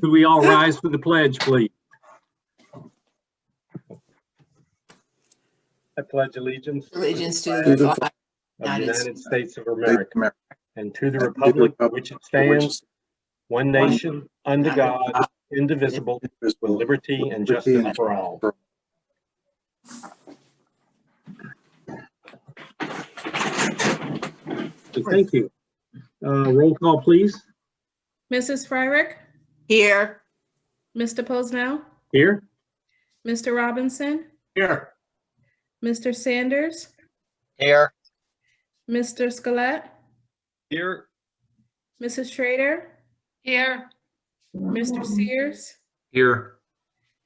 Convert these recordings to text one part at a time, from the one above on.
Could we all rise for the pledge, please? I pledge allegiance to the flag of the United States of America and to the republic for which it stands, one nation, under God, indivisible, with liberty and justice for all. Thank you. Roll call, please. Mrs. Fryrick, Here. Mr. Posnell, Here. Mr. Robinson, Here. Mr. Sanders, Here. Mr. Scalette, Here. Mrs. Schrader, Here. Mr. Sears, Here.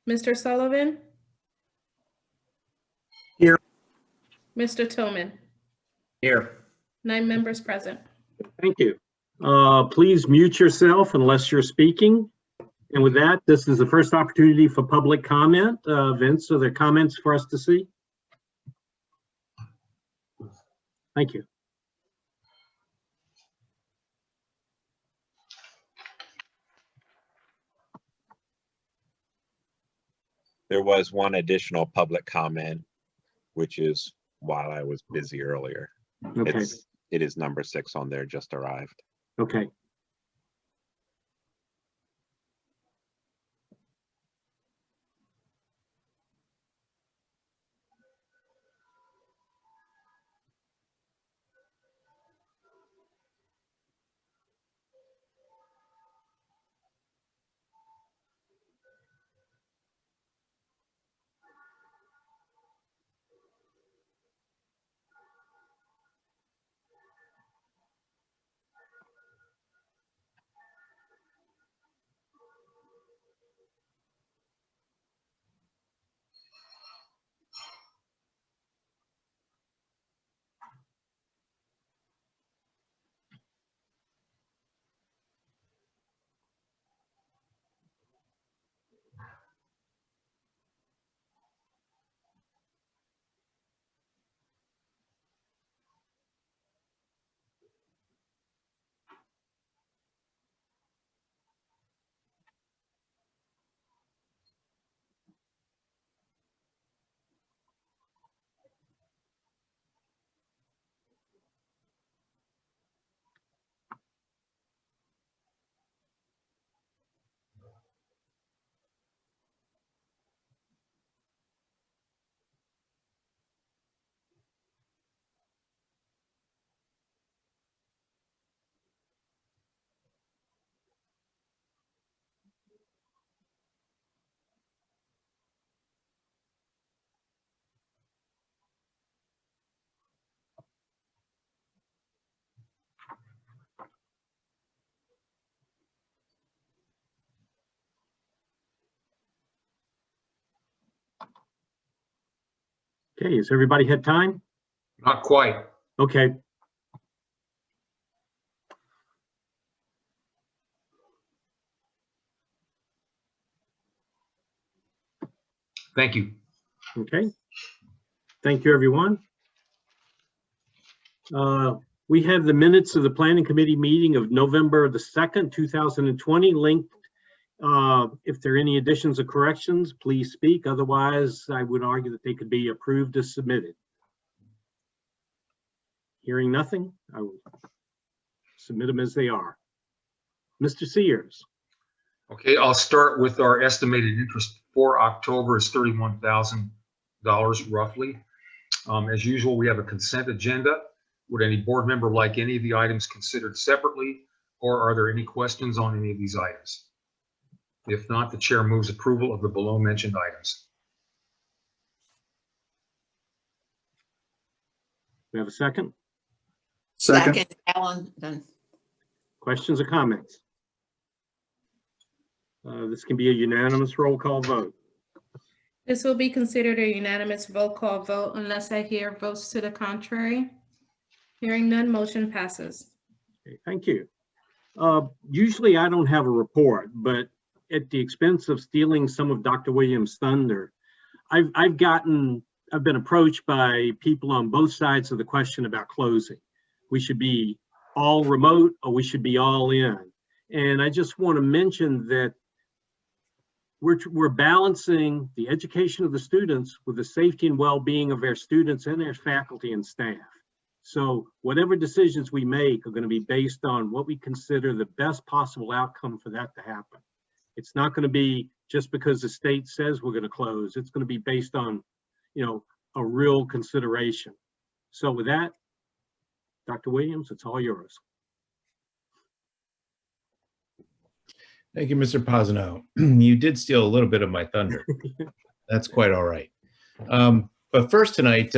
Mr. Sullivan, Here. Mr. Tillman. Here. 9 members present. Thank you. Please mute yourself unless you're speaking. And with that, this is the first opportunity for public comment. Vince, are there comments for us to see? Thank you. There was one additional public comment, which is while I was busy earlier. Okay. It is number 6 on there, just arrived. Okay. Okay, has everybody had time? Not quite. Okay. Thank you. Okay. Thank you, everyone. We have the minutes of the Planning Committee meeting of November the 2nd, 2020 linked. If there are any additions or corrections, please speak. Otherwise, I would argue that they could be approved as submitted. Hearing nothing, I will submit them as they are. Mr. Sears. Okay, I'll start with our estimated interest for October is $31,000 roughly. As usual, we have a consent agenda. Would any board member like any of the items considered separately, or are there any questions on any of these items? If not, the chair moves approval of the below mentioned items. We have a second? Second. Alan. Done. Questions or comments? This can be a unanimous roll call vote. This will be considered a unanimous roll call vote unless I hear votes to the contrary. Hearing none, motion passes. Okay, thank you. Usually I don't have a report, but at the expense of stealing some of Dr. Williams' thunder, I've been approached by people on both sides of the question about closing. We should be all remote or we should be all in. And I just want to mention that we're balancing the education of the students with the safety and well-being of their students and their faculty and staff. So whatever decisions we make are going to be based on what we consider the best possible outcome for that to happen. It's not going to be just because the state says we're going to close. It's going to be based on, you know, a real consideration. So with that, Dr. Williams, it's all yours. Thank you, Mr. Posano. You did steal a little bit of my thunder. That's quite all right. But first tonight,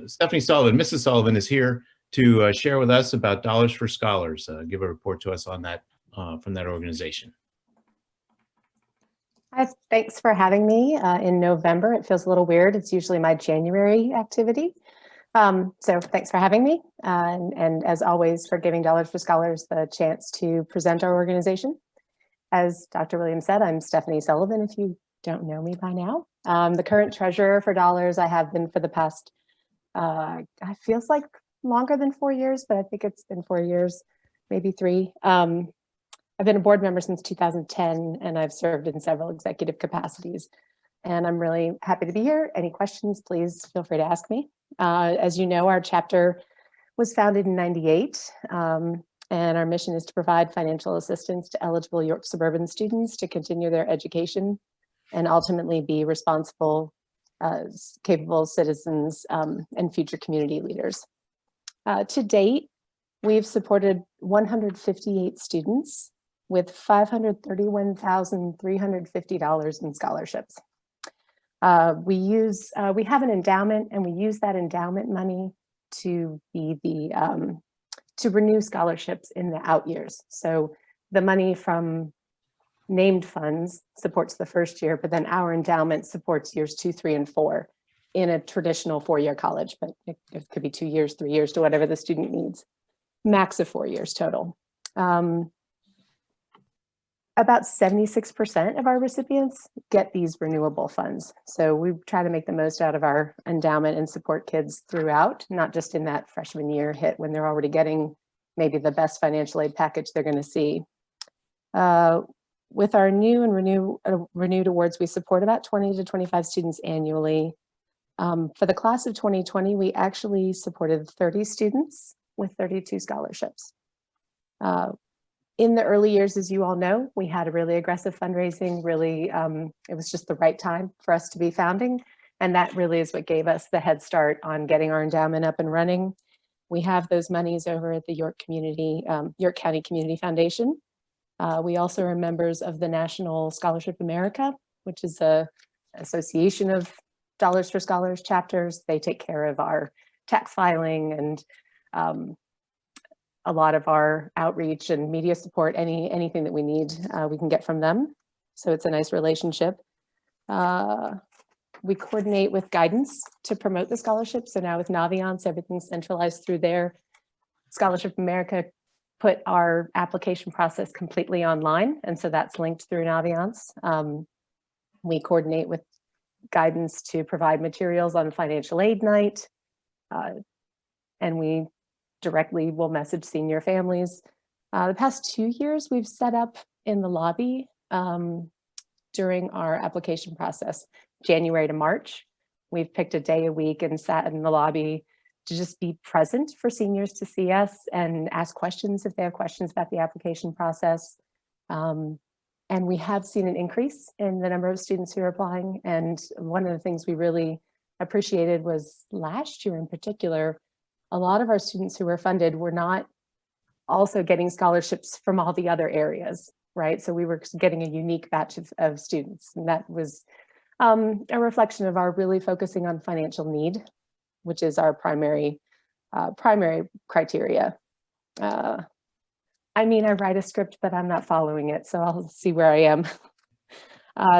Stephanie Sullivan, Mrs. Sullivan is here to share with us about Dollars for Scholars, give a report to us on that from that organization. Hi, thanks for having me in November. It feels a little weird. It's usually my January activity. So thanks for having me. And as always, for giving Dollars for Scholars the chance to present our organization. As Dr. Williams said, I'm Stephanie Sullivan, if you don't know me by now. The current treasurer for Dollars. I have been for the past, it feels like longer than 4 years, but I think it's been 4 years, maybe 3. I've been a board member since 2010, and I've served in several executive capacities. And I'm really happy to be here. Any questions, please feel free to ask me. As you know, our chapter was founded in '98. And our mission is to provide financial assistance to eligible York suburban students to continue their education and ultimately be responsible, capable citizens and future community leaders. To date, we've supported 158 students with $531,350 in scholarships. We have an endowment, and we use that endowment money to be the to renew scholarships in the out years. So the money from named funds supports the first year, but then our endowment supports years 2, 3, and 4 in a traditional 4-year college, but it could be 2 years, 3 years, to whatever the student needs. Max of 4 years total. About 76% of our recipients get these renewable funds. So we try to make the most out of our endowment and support kids throughout, not just in that freshman year hit when they're already getting maybe the best financial aid package they're going to see. With our new and renewed awards, we support about 20 to 25 students annually. For the class of 2020, we actually supported 30 students with 32 scholarships. In the early years, as you all know, we had a really aggressive fundraising, really, it was just the right time for us to be founding. And that really is what gave us the head start on getting our endowment up and running. We have those monies over at the York County Community Foundation. We also are members of the National Scholarship America, which is an association of Dollars for Scholars chapters. They take care of our tax filing and a lot of our outreach and media support. Anything that we need, we can get from them. So it's a nice relationship. We coordinate with guidance to promote the scholarship. So now with Naviance, everything's centralized through there. Scholarship America put our application process completely online. And so that's linked through Naviance. We coordinate with guidance to provide materials on financial aid night. And we directly will message senior families. The past 2 years, we've set up in the lobby during our application process, January to March. We've picked a day a week and sat in the lobby to just be present for seniors to see us and ask questions if they have questions about the application process. And we have seen an increase in the number of students who are applying. And one of the things we really appreciated was last year in particular, a lot of our students who were funded were not also getting scholarships from all the other areas, right? So we were getting a unique batch of students. And that was a reflection of our really focusing on financial need, which is our primary criteria. I mean, I write a script, but I'm not following it, so I'll see where I am.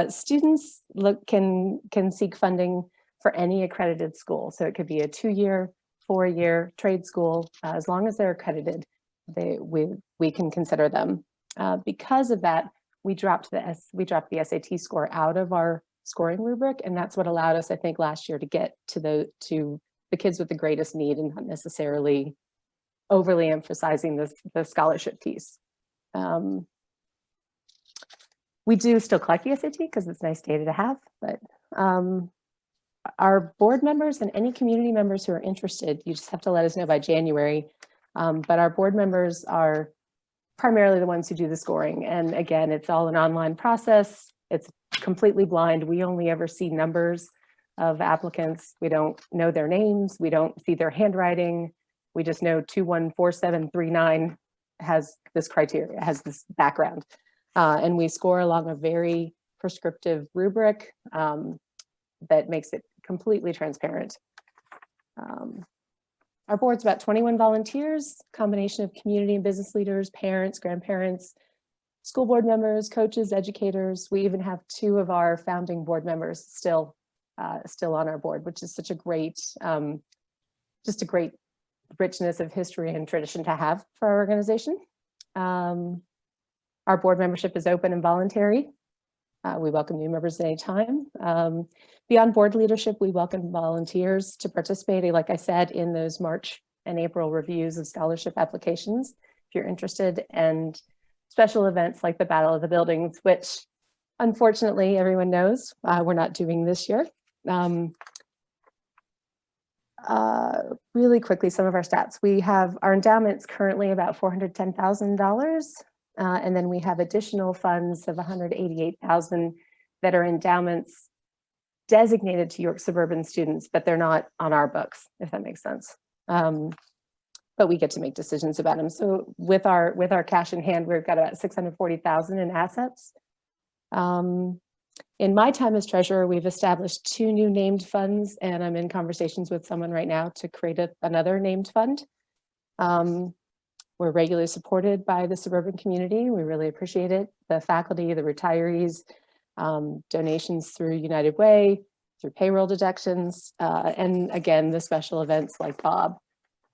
Students can seek funding for any accredited school. So it could be a 2-year, 4-year trade school, as long as they're accredited, we can consider them. Because of that, we dropped the SAT score out of our scoring rubric, and that's what allowed us, I think, last year to get to the kids with the greatest need and not necessarily overly emphasizing the scholarship piece. We do still collect the SAT because it's nice data to have, but our board members and any community members who are interested, you just have to let us know by January. But our board members are primarily the ones who do the scoring. And again, it's all an online process. It's completely blind. We only ever see numbers of applicants. We don't know their names. We don't see their handwriting. We just know 214739 has this criteria, has this background. And we score along a very prescriptive rubric that makes it completely transparent. Our board's about 21 volunteers, combination of community and business leaders, parents, grandparents, school board members, coaches, educators. We even have 2 of our founding board members still on our board, which is such a great, just a great richness of history and tradition to have for our organization. Our board membership is open and voluntary. We welcome new members at any time. Beyond board leadership, we welcome volunteers to participate, like I said, in those March and April reviews of scholarship applications, if you're interested, and special events like the Battle of the Buildings, which unfortunately everyone knows we're not doing this year. Really quickly, some of our stats. We have our endowments currently about $410,000. And then we have additional funds of $188,000 that are endowments designated to York suburban students, but they're not on our books, if that makes sense. But we get to make decisions about them. So with our cash in hand, we've got about $640,000 in assets. In my time as treasurer, we've established 2 new named funds, and I'm in conversations with someone right now to create another named fund. We're regularly supported by the suburban community. We really appreciate it. The faculty, the retirees, donations through United Way, through payroll deductions, and again, the special events like Bob.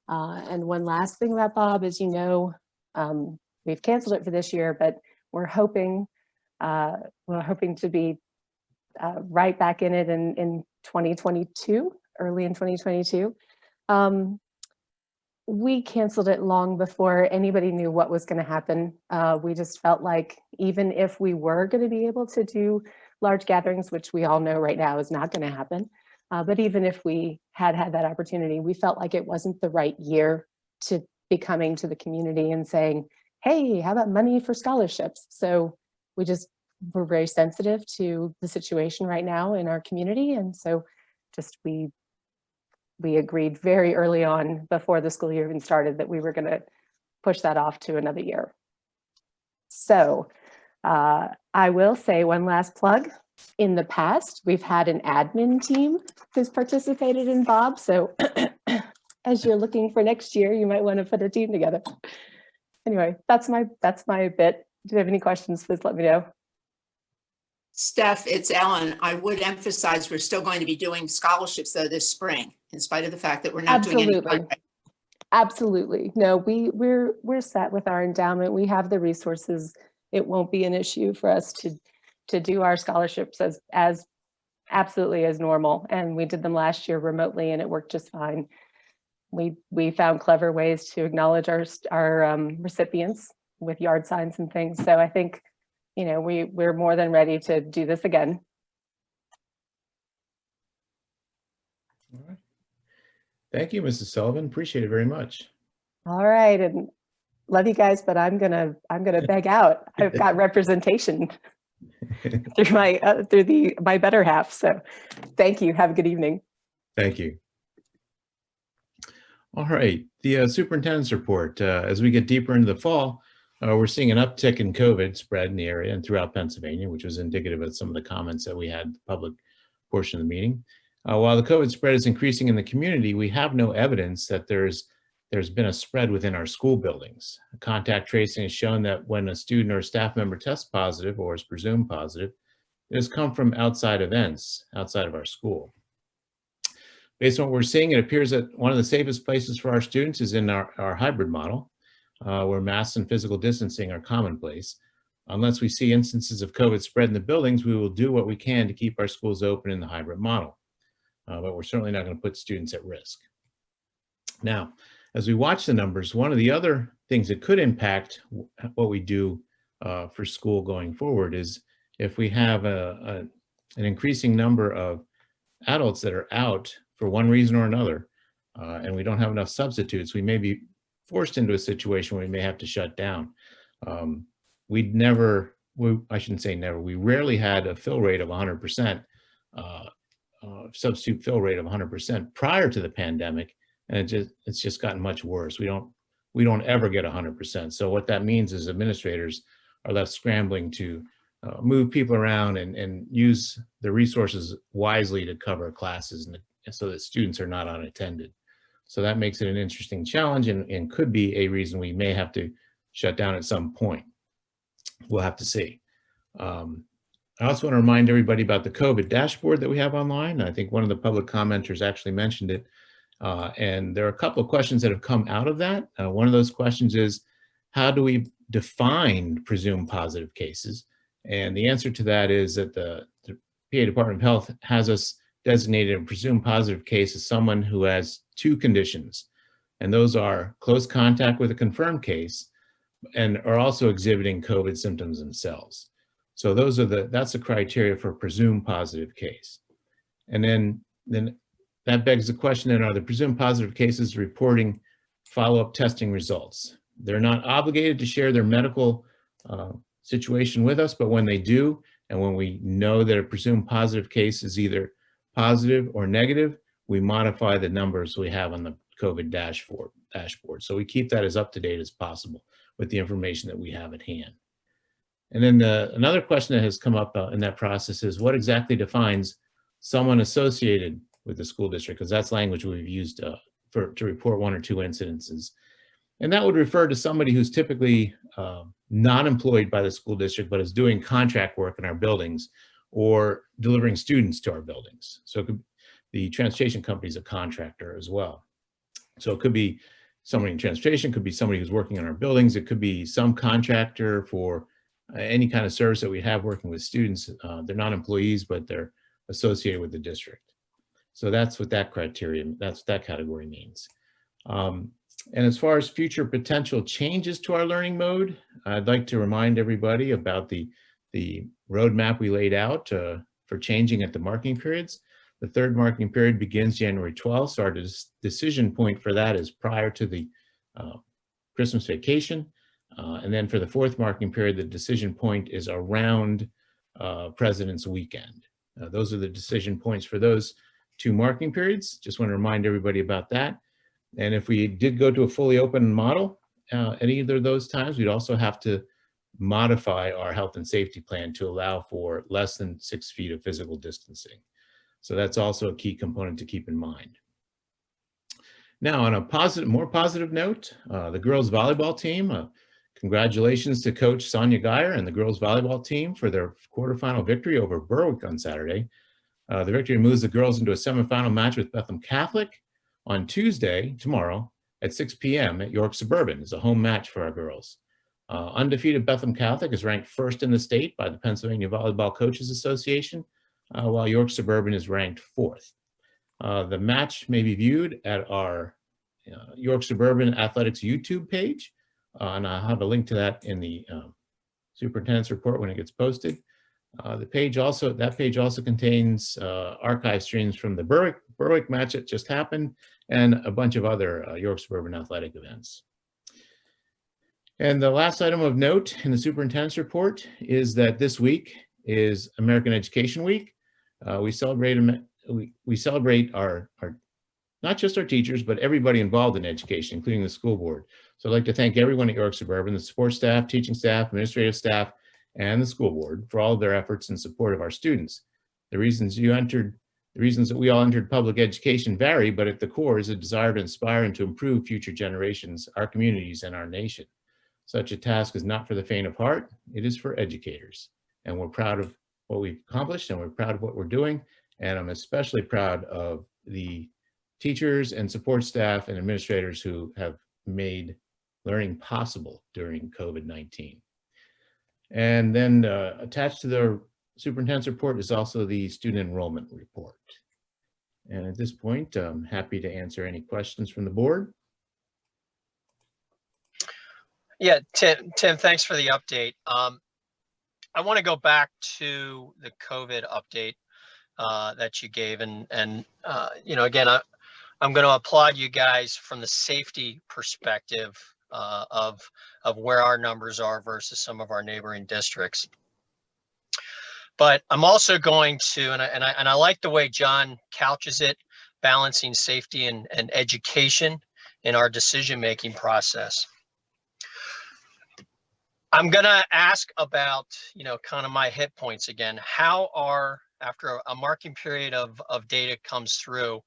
And one last thing about Bob, as you know, we've canceled it for this year, but we're hoping to be right back in it in 2022, early in 2022. We canceled it long before anybody knew what was going to happen. We just felt like even if we were going to be able to do large gatherings, which we all know right now is not going to happen, but even if we had that opportunity, we felt like it wasn't the right year to be coming to the community and saying, hey, how about money for scholarships? So we're very sensitive to the situation right now in our community. And so we agreed very early on before the school year even started that we were going to push that off to another year. So I will say one last plug. In the past, we've had an admin team who's participated in Bob. So as you're looking for next year, you might want to put a team together. Anyway, that's my bit. Do you have any questions? Please let me know. Steph, it's Ellen. I would emphasize we're still going to be doing scholarships though this spring, in spite of the fact that we're not doing any. Absolutely. No, we're set with our endowment. We have the resources. It won't be an issue for us to do our scholarships as absolutely as normal. And we did them last year remotely and it worked just fine. We found clever ways to acknowledge our recipients with yard signs and things. So I think, you know, we're more than ready to do this again. All right. Thank you, Mrs. Sullivan. Appreciate it very much. All right, and love you guys, but I'm gonna beg out. I've got representation through my better half. So thank you. Have a good evening. Thank you. All right, the superintendent's report. As we get deeper into the fall, we're seeing an uptick in COVID spread in the area and throughout Pennsylvania, which was indicative of some of the comments that we had in the public portion of the meeting. While the COVID spread is increasing in the community, we have no evidence that there's been a spread within our school buildings. Contact tracing has shown that when a student or a staff member tests positive or is presumed positive, it has come from outside events outside of our school. Based on what we're seeing, it appears that one of the safest places for our students is in our hybrid model, where masks and physical distancing are commonplace. Unless we see instances of COVID spread in the buildings, we will do what we can to keep our schools open in the hybrid model. But we're certainly not going to put students at risk. Now, as we watch the numbers, one of the other things that could impact what we do for school going forward is if we have an increasing number of adults that are out for one reason or another, and we don't have enough substitutes, we may be forced into a situation where we may have to shut down. I shouldn't say never, we rarely had a fill rate of 100%, substitute fill rate of 100% prior to the pandemic, and it's just gotten much worse. We don't ever get 100%. So what that means is administrators are left scrambling to move people around and use the resources wisely to cover classes and so that students are not unattended. So that makes it an interesting challenge and could be a reason we may have to shut down at some point. We'll have to see. I also want to remind everybody about the COVID dashboard that we have online. I think one of the public commenters actually mentioned it. And there are a couple of questions that have come out of that. One of those questions is, how do we define presumed positive cases? And the answer to that is that the PA Department of Health has us designated a presumed positive case as someone who has two conditions. And those are close contact with a confirmed case and are also exhibiting COVID symptoms themselves. So that's the criteria for a presumed positive case. And then that begs the question, then, are the presumed positive cases reporting follow-up testing results? They're not obligated to share their medical situation with us, but when they do, and when we know that a presumed positive case is either positive or negative, we modify the numbers we have on the COVID dashboard. So we keep that as up to date as possible with the information that we have at hand. And then another question that has come up in that process is, what exactly defines someone associated with the school district? Because that's language we've used to report one or two incidences. And that would refer to somebody who's typically not employed by the school district, but is doing contract work in our buildings or delivering students to our buildings. So the transportation company is a contractor as well. So it could be somebody in transportation, could be somebody who's working in our buildings. It could be some contractor for any kind of service that we have working with students. They're not employees, but they're associated with the district. So that's what that criteria, that's what that category means. And as far as future potential changes to our learning mode, I'd like to remind everybody about the roadmap we laid out for changing at the marking periods. The third marking period begins January 12th, so our decision point for that is prior to the Christmas vacation. And then for the fourth marking period, the decision point is around President's Weekend. Those are the decision points for those two marking periods. Just want to remind everybody about that. And if we did go to a fully open model at either of those times, we'd also have to modify our health and safety plan to allow for less than 6 feet of physical distancing. So that's also a key component to keep in mind. Now, on a more positive note, the girls volleyball team, congratulations to Coach Sonia Geyer and the girls volleyball team for their quarterfinal victory over Berwick on Saturday. The victory moves the girls into a semifinal match with Bethlehem Catholic on Tuesday, tomorrow, at 6 p.m. at York Suburban. It's a home match for our girls. Undefeated Bethlehem Catholic is ranked first in the state by the Pennsylvania Volleyball Coaches Association, while York Suburban is ranked fourth. The match may be viewed at our York Suburban Athletics YouTube page, and I'll have a link to that in the Superintendent's Report when it gets posted. That page also contains archive streams from the Berwick match that just happened and a bunch of other York Suburban athletic events. And the last item of note in the Superintendent's Report is that this week is American Education Week. We celebrate our not just our teachers, but everybody involved in education, including the school board. So I'd like to thank everyone at York Suburban, the support staff, teaching staff, administrative staff, and the school board for all of their efforts in support of our students. The reasons that we all entered public education vary, but at the core is a desire to inspire and to improve future generations, our communities, and our nation. Such a task is not for the faint of heart, it is for educators. And we're proud of what we've accomplished and we're proud of what we're doing. And I'm especially proud of the teachers and support staff and administrators who have made learning possible during COVID-19. And then attached to the Superintendent's Report is also the Student Enrollment Report. And at this point, I'm happy to answer any questions from the board. Yeah, Tim, thanks for the update. I want to go back to the COVID update that you gave, and again, I'm going to applaud you guys from the safety perspective of where our numbers are versus some of our neighboring districts. But I'm also going to, and I like the way John couches it, balancing safety and education in our decision-making process. I'm gonna ask about, kind of my hit points again. How are, after a marking period of data comes through,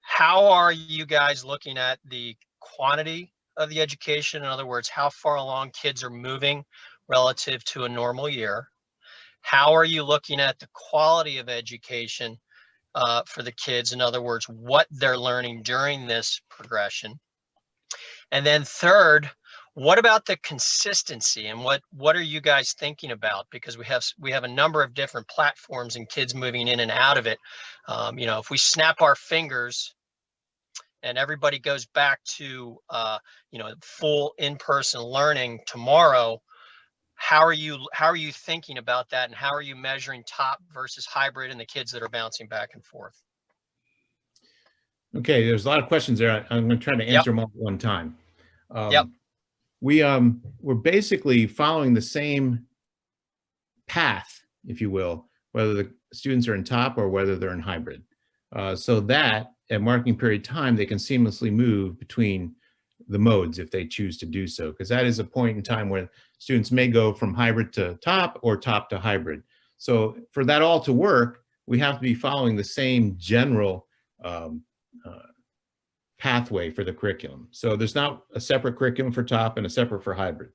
how are you guys looking at the quantity of the education? In other words, how far along kids are moving relative to a normal year? How are you looking at the quality of education for the kids? In other words, what they're learning during this progression. And then third, what about the consistency, and what are you guys thinking about? Because we have a number of different platforms and kids moving in and out of it. If we snap our fingers and everybody goes back to full in-person learning tomorrow, how are you thinking about that, and how are you measuring top versus hybrid and the kids that are bouncing back and forth? Okay, there's a lot of questions there. I'm going to try to answer them all at one time. Yep. We're basically following the same path, if you will, whether the students are in top or whether they're in hybrid. So that at marking period time, they can seamlessly move between the modes if they choose to do so, because that is a point in time where students may go from hybrid to top or top to hybrid. So for that all to work, we have to be following the same general pathway for the curriculum. So there's not a separate curriculum for top and a separate for hybrid.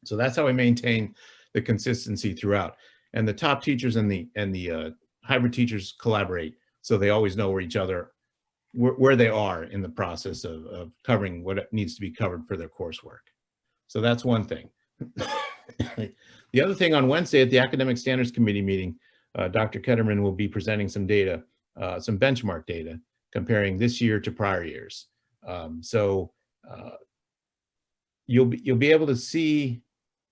So that's how we maintain the consistency throughout. And the top teachers and the hybrid teachers collaborate, so they always know where they are in the process of covering what needs to be covered for their coursework. So that's one thing. The other thing, on Wednesday at the Academic Standards Committee meeting, Dr. Ketterman will be presenting some data, some benchmark data, comparing this year to prior years. You'll be able to see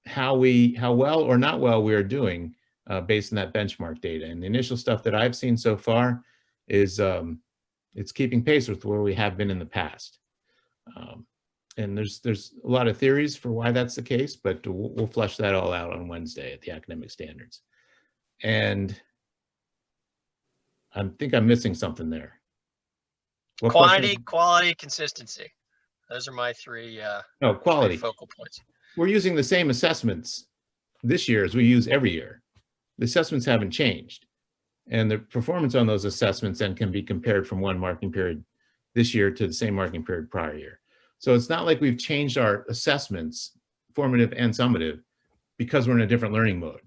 how well or not well we are doing based on that benchmark data. And the initial stuff that I've seen so far is it's keeping pace with where we have been in the past. And there's a lot of theories for why that's the case, but we'll flesh that all out on Wednesday at the Academic Standards. And I think I'm missing something there. What Quantity, question? quality, consistency. Those are my three Quality. focal points. We're using the same assessments this year as we use every year. The assessments haven't changed. And the performance on those assessments then can be compared from one marking period this year to the same marking period prior year. So it's not like we've changed our assessments, formative and summative, because we're in a different learning mode.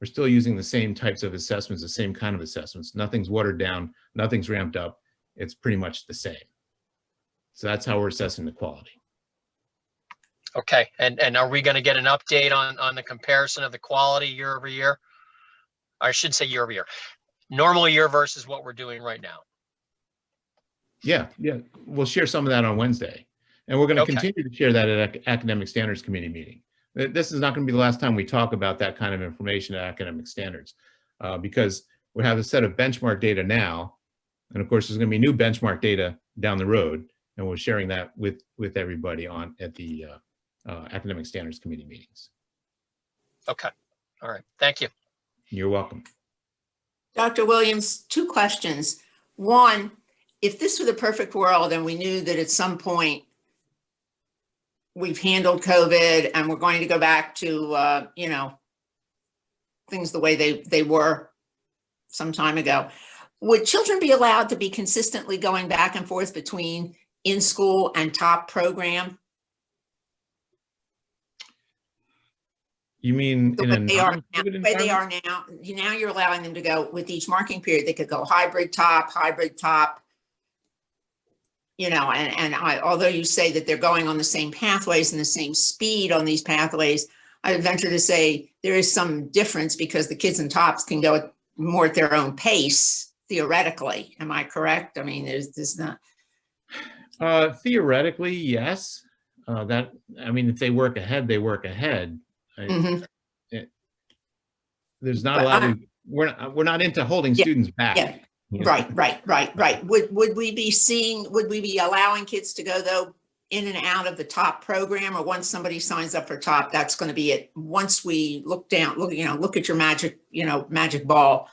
We're still using the same types of assessments, the same kind of assessments. Nothing's watered down, nothing's ramped up. It's pretty much the same. So that's how we're assessing the quality. Okay, and are we going to get an update on the comparison of the quality year over year? I should say year over year. Normal year versus what we're doing right now. Yeah, we'll share some of that on Wednesday. And we're going to continue to share that at Academic Standards Committee meeting. This is not going to be the last time we talk about that kind of information at Academic Standards, because we have a set of benchmark data now. And of course, there's going to be new benchmark data down the road, and we're sharing that with everybody at the Academic Standards Committee meetings. Okay, all right, thank you. You're welcome. Dr. Williams, two questions. One, if this were the perfect world and we knew that at some point we've handled COVID and we're going to go back to, things the way they were some time ago, would children be allowed to be consistently going back and forth between in-school and top program? You mean The in way a they are now, non-COVID the way they are environment? now, now you're allowing them to go with each marking period. They could go hybrid top, although you say that they're going on the same pathways and the same speed on these pathways, I would venture to say there is some difference because the kids in tops can go more at their own pace, theoretically. Am I correct? I mean, there's not. Theoretically, yes. If they work ahead, they work ahead. there's not But a lot I- of, we're not into holding Yeah, students back. yeah. you know? Right. Would we be allowing kids to go though in and out of the top program, or once somebody signs up for top, that's going to be it? Once we look at your magic ball.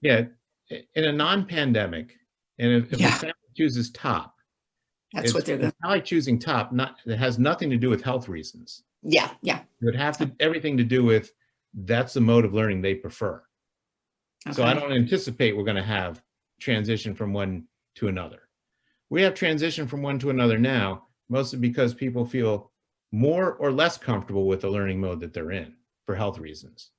Yeah, in a non-pandemic, and if the Yeah. family chooses top, That's what they're going it's probably choosing top, it has nothing to do with health reasons. Yeah. It would have everything to do with that's the mode of learning they prefer. So I Okay. don't anticipate we're going to have transition from one to another. We have transition from one to another now, mostly because people feel more or less comfortable with the learning mode that they're in for health reasons.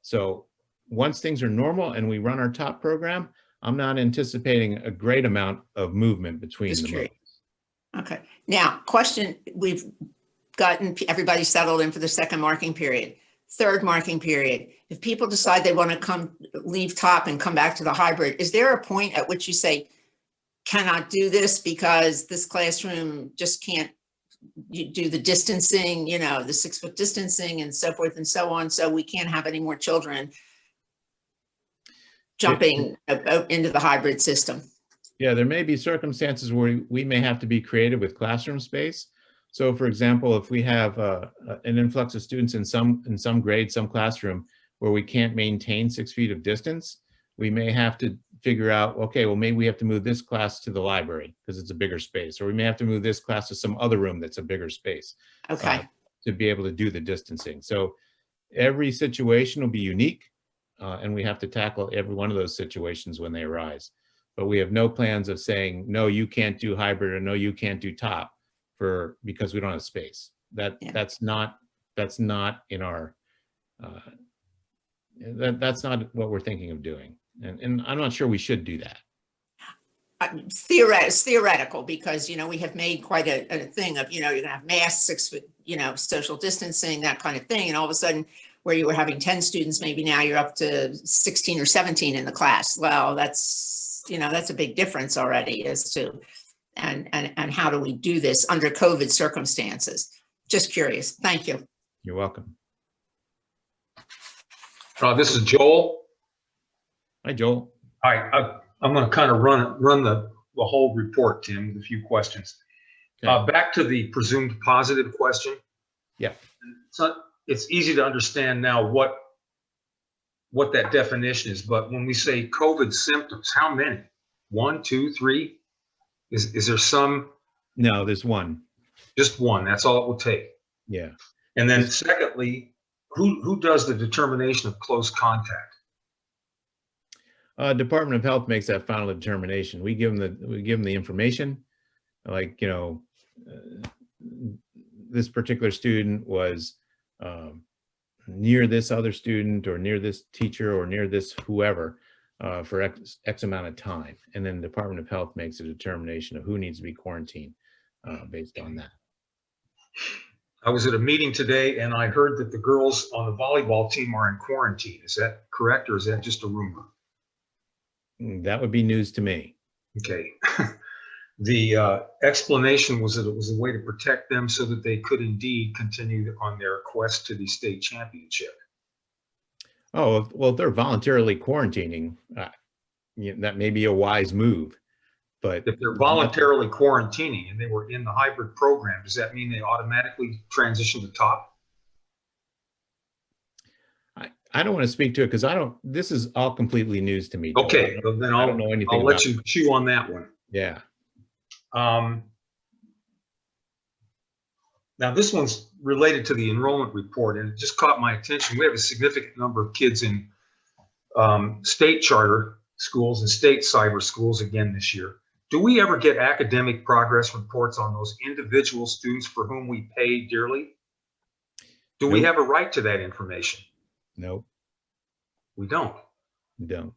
So once things are normal and we run our top program, I'm not anticipating a great amount of movement between Just the curious. modes. Okay. Now, question, we've gotten everybody settled in for the second marking period, third marking period. If people decide they want to leave top and come back to the hybrid, is there a point at which you say, cannot do this because this classroom just can't do the distancing, the 6 foot distancing and so forth and so on, so we can't have any more children jumping into the hybrid system? Yeah, there may be circumstances where we may have to be creative with classroom space. So for example, if we have an influx of students in some grade, some classroom where we can't maintain 6 feet of distance, we may have to figure out, okay, well, maybe we have to move this class to the library because it's a bigger space, or we may have to move this class to some other room that's a bigger space. Okay. To be able to do the distancing. So every situation will be unique, and we have to tackle every one of those situations when they arise. But we have no plans of saying, no, you can't do hybrid, or no, you can't do top because we don't have space. That's not in our, that's not what we're thinking of doing. And I'm not sure we should do that. It's theoretical because, we have made quite a thing of, you're going to have masks, 6 foot, social distancing, that kind of thing. And all of a sudden, where you were having 10 students, maybe now you're up to 16 or 17 in the class. Well, that's a big difference already as to, and how do we do this under COVID circumstances? Just curious. Thank you. You're welcome. This is Joel. Hi, Joel. Hi, I'm going to kind of run the whole report, Tim, with a few questions. Okay. Back to the presumed positive question. Yeah. So it's easy to understand now what that definition is, but when we say COVID symptoms, how many? 1, 2, 3? Is there some? No, there's one. Just one. That's all it will take. Yeah. And then secondly, who does the determination of close contact? Department of Health makes that final determination. We give them the information, like, this particular student was near this other student, or near this teacher, or near this whoever for X amount of time. And then the Department of Health makes a determination of who needs to be quarantined based on that. I was at a meeting today and I heard that the girls on the volleyball team are in quarantine. Is that correct, or is that just a rumor? That would be news to me. Okay. The explanation was that it was a way to protect them so that they could indeed continue on their quest to the state championship. Oh, well, if they're voluntarily quarantining, that may be a wise move. But if they're voluntarily quarantining and they were in the hybrid program, does that mean they automatically transition to top? I don't want to speak to it because this is all completely news to me. Okay, well, then I don't know anything. I'll let you chew on that one. Yeah. Now this one's related to the enrollment report, and it just caught my attention. We have a significant number of kids in state charter schools and state cyber schools again this year. Do we ever get academic progress reports on those individual students for whom we pay dearly? Do we have a right to that information? Nope. We don't. We don't.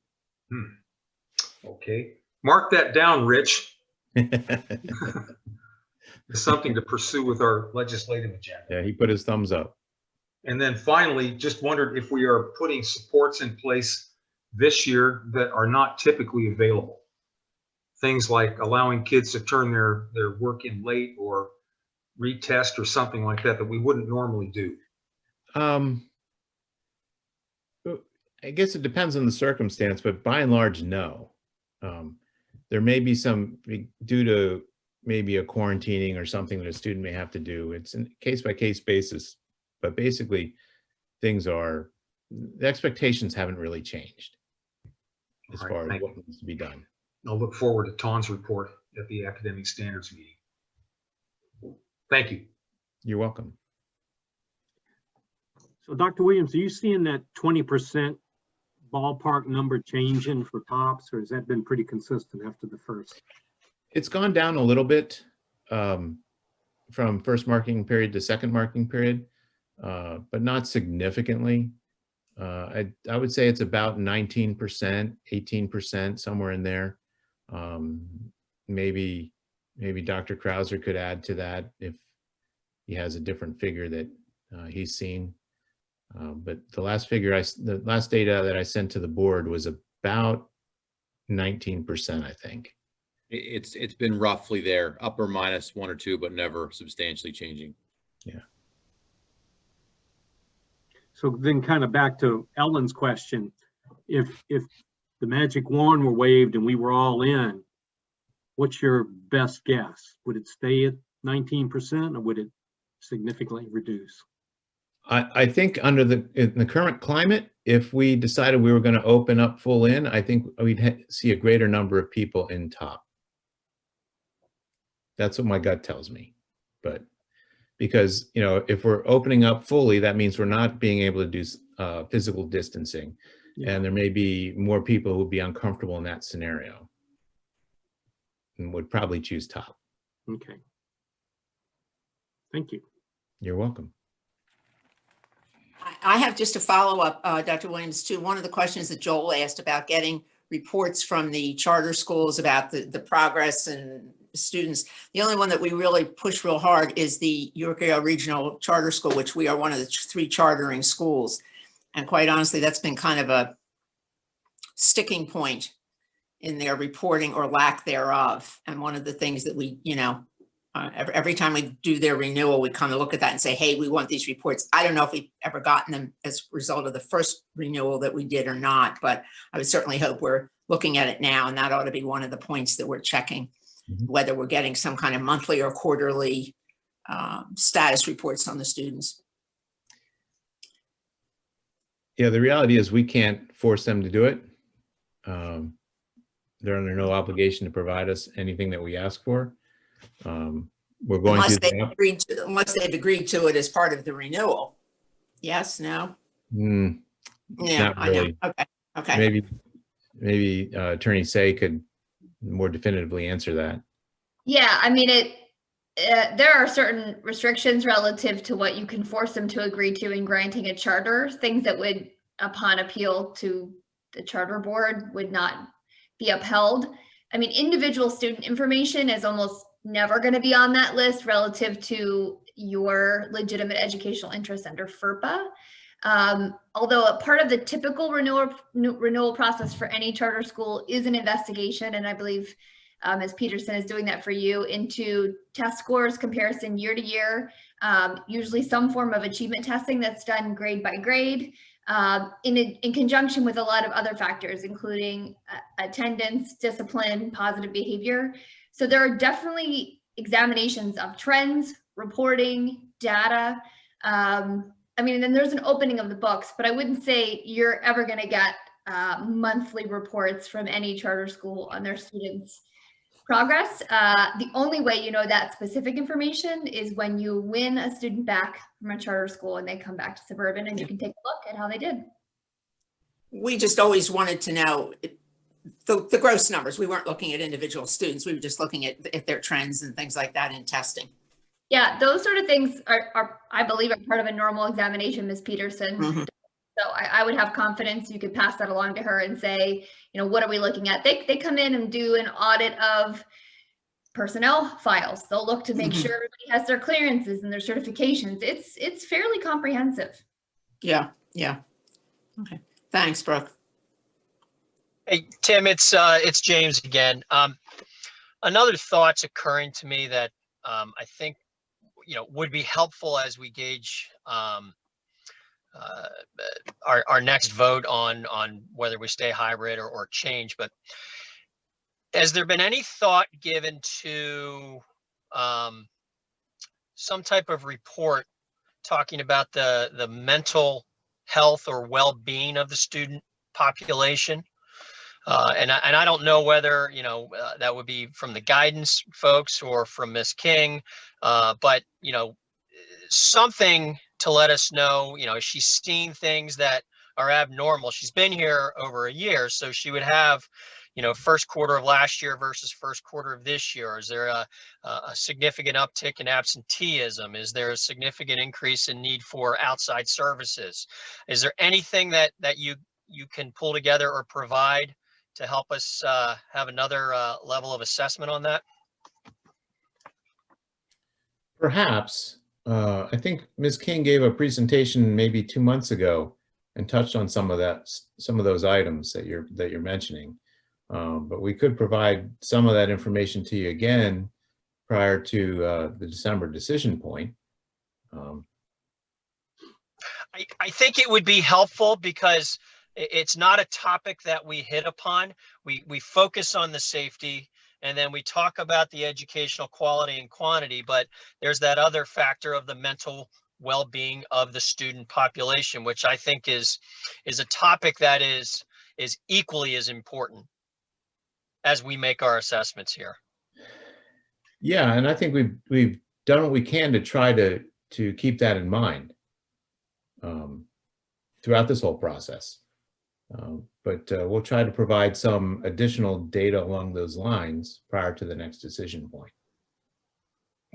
Okay. Mark that down, Rich. It's something to pursue with our legislative agenda. Yeah, he put his thumbs up. And then finally, just wondered if we are putting supports in place this year that are not typically available. Things like allowing kids to turn their work in late, or retest, or something like that we wouldn't normally do. I guess it depends on the circumstance, but by and large, no. There may be some, due to maybe a quarantining or something that a student may have to do. It's a case-by-case basis, but basically the expectations haven't really changed as All right, far as thank what needs to be done. I'll look forward to Ton's report at the academic standards meeting. Thank you. You're welcome. So Dr. Williams, are you seeing that 20% ballpark number changing for tops, or has that been pretty consistent after the first? It's gone down a little bit from first marking period to second marking period, but not significantly. I would say it's about 19%, 18%, somewhere in there. Maybe Dr. Krauser could add to that if he has a different figure that he's seen. But the last data that I sent to the board was about 19%, I think. It's been roughly there, up or minus 1 or 2, but never substantially changing. Yeah. So then kind of back to Ellen's question, if the magic wand were waved and we were all in, what's your best guess? Would it stay at 19% or would it significantly reduce? I think in the current climate, if we decided we were going to open up full in, I think we'd see a greater number of people in top. That's what my gut tells me. But because, if we're opening up fully, that means we're not being able to do physical distancing. Yeah. And there may be more people who would be uncomfortable in that scenario and would probably choose top. Okay. Thank you. You're welcome. I have just a follow-up, Dr. Williams, to one of the questions that Joel asked about getting reports from the charter schools about the progress and students. The only one that we really push real hard is the York-Area Regional Charter School, which we are one of the 3 chartering schools. And quite honestly, that's been kind of a sticking point in their reporting or lack thereof. And one of the things that we, every time we do their renewal, we kind of look at that and say, hey, we want these reports. I don't know if we've ever gotten them as a result of the first renewal that we did or not, but I would certainly hope we're looking at it now, and that ought to be one of the points that we're checking, whether we're getting some kind of monthly or quarterly status reports on the students. Yeah, the reality is we can't force them to do it. They're under no obligation to provide us anything that we ask for. We're going unless to unless they've agreed to it as part of the renewal. Yes, no? Yeah, not really. I know. Okay. Maybe Attorney Say could more definitively answer that. Yeah, I mean, there are certain restrictions relative to what you can force them to agree to in granting a charter, things that would, upon appeal to the charter board, would not be upheld. I mean, individual student information is almost never going to be on that list relative to your legitimate educational interest under FERPA. Although a part of the typical renewal process for any charter school is an investigation, and I believe Ms. Peterson is doing that for you, into test scores comparison year to year, usually some form of achievement testing that's done grade by grade, in conjunction with a lot of other factors, including attendance, discipline, positive behavior. So there are definitely examinations of trends, reporting, data. I mean, and then there's an opening of the books, but I wouldn't say you're ever going to get monthly reports from any charter school on their students' progress. The only way you know that specific information is when you win a student back from a charter school and they come back to suburban, and you can take a look at how they did. We just always wanted to know the gross numbers. We weren't looking at individual students. We were just looking at their trends and things like that in testing. Yeah, those sort of things are I believe, are part of a normal examination, Ms. Peterson. Mm-hmm. So I would have confidence you could pass that along to her and say, what are we looking at? They come in and do an audit of personnel files. They'll look to make sure everybody has their clearances and their certifications. It's fairly comprehensive. Yeah. Okay. Thanks, Brooke. Hey, Tim, it's James again. Another thought's occurring to me that I think would be helpful as we gauge our next vote on whether we stay hybrid or change. But has there been any thought given to some type of report talking about the mental health or well-being of the student population? And I don't know whether, that would be from the guidance folks or from Ms. King, but, something to let us know, she's seen things that are abnormal. She's been here over a year, so she would have, first quarter of last year versus first quarter of this year. Is there a significant uptick in absenteeism? Is there a significant increase in need for outside services? Is there anything that you can pull together or provide to help us have another level of assessment on that? Perhaps. I think Ms. King gave a presentation maybe 2 months ago and touched on some of those items that you're mentioning. But we could provide some of that information to you again prior to the December decision point. I think it would be helpful because it's not a topic that we hit upon. We focus on the safety, and then we talk about the educational quality and quantity, but there's that other factor of the mental well-being of the student population, which I think is a topic that is equally as important as we make our assessments here. Yeah, and I think we've done what we can to try to keep that in mind throughout this whole process. But we'll try to provide some additional data along those lines prior to the next decision point.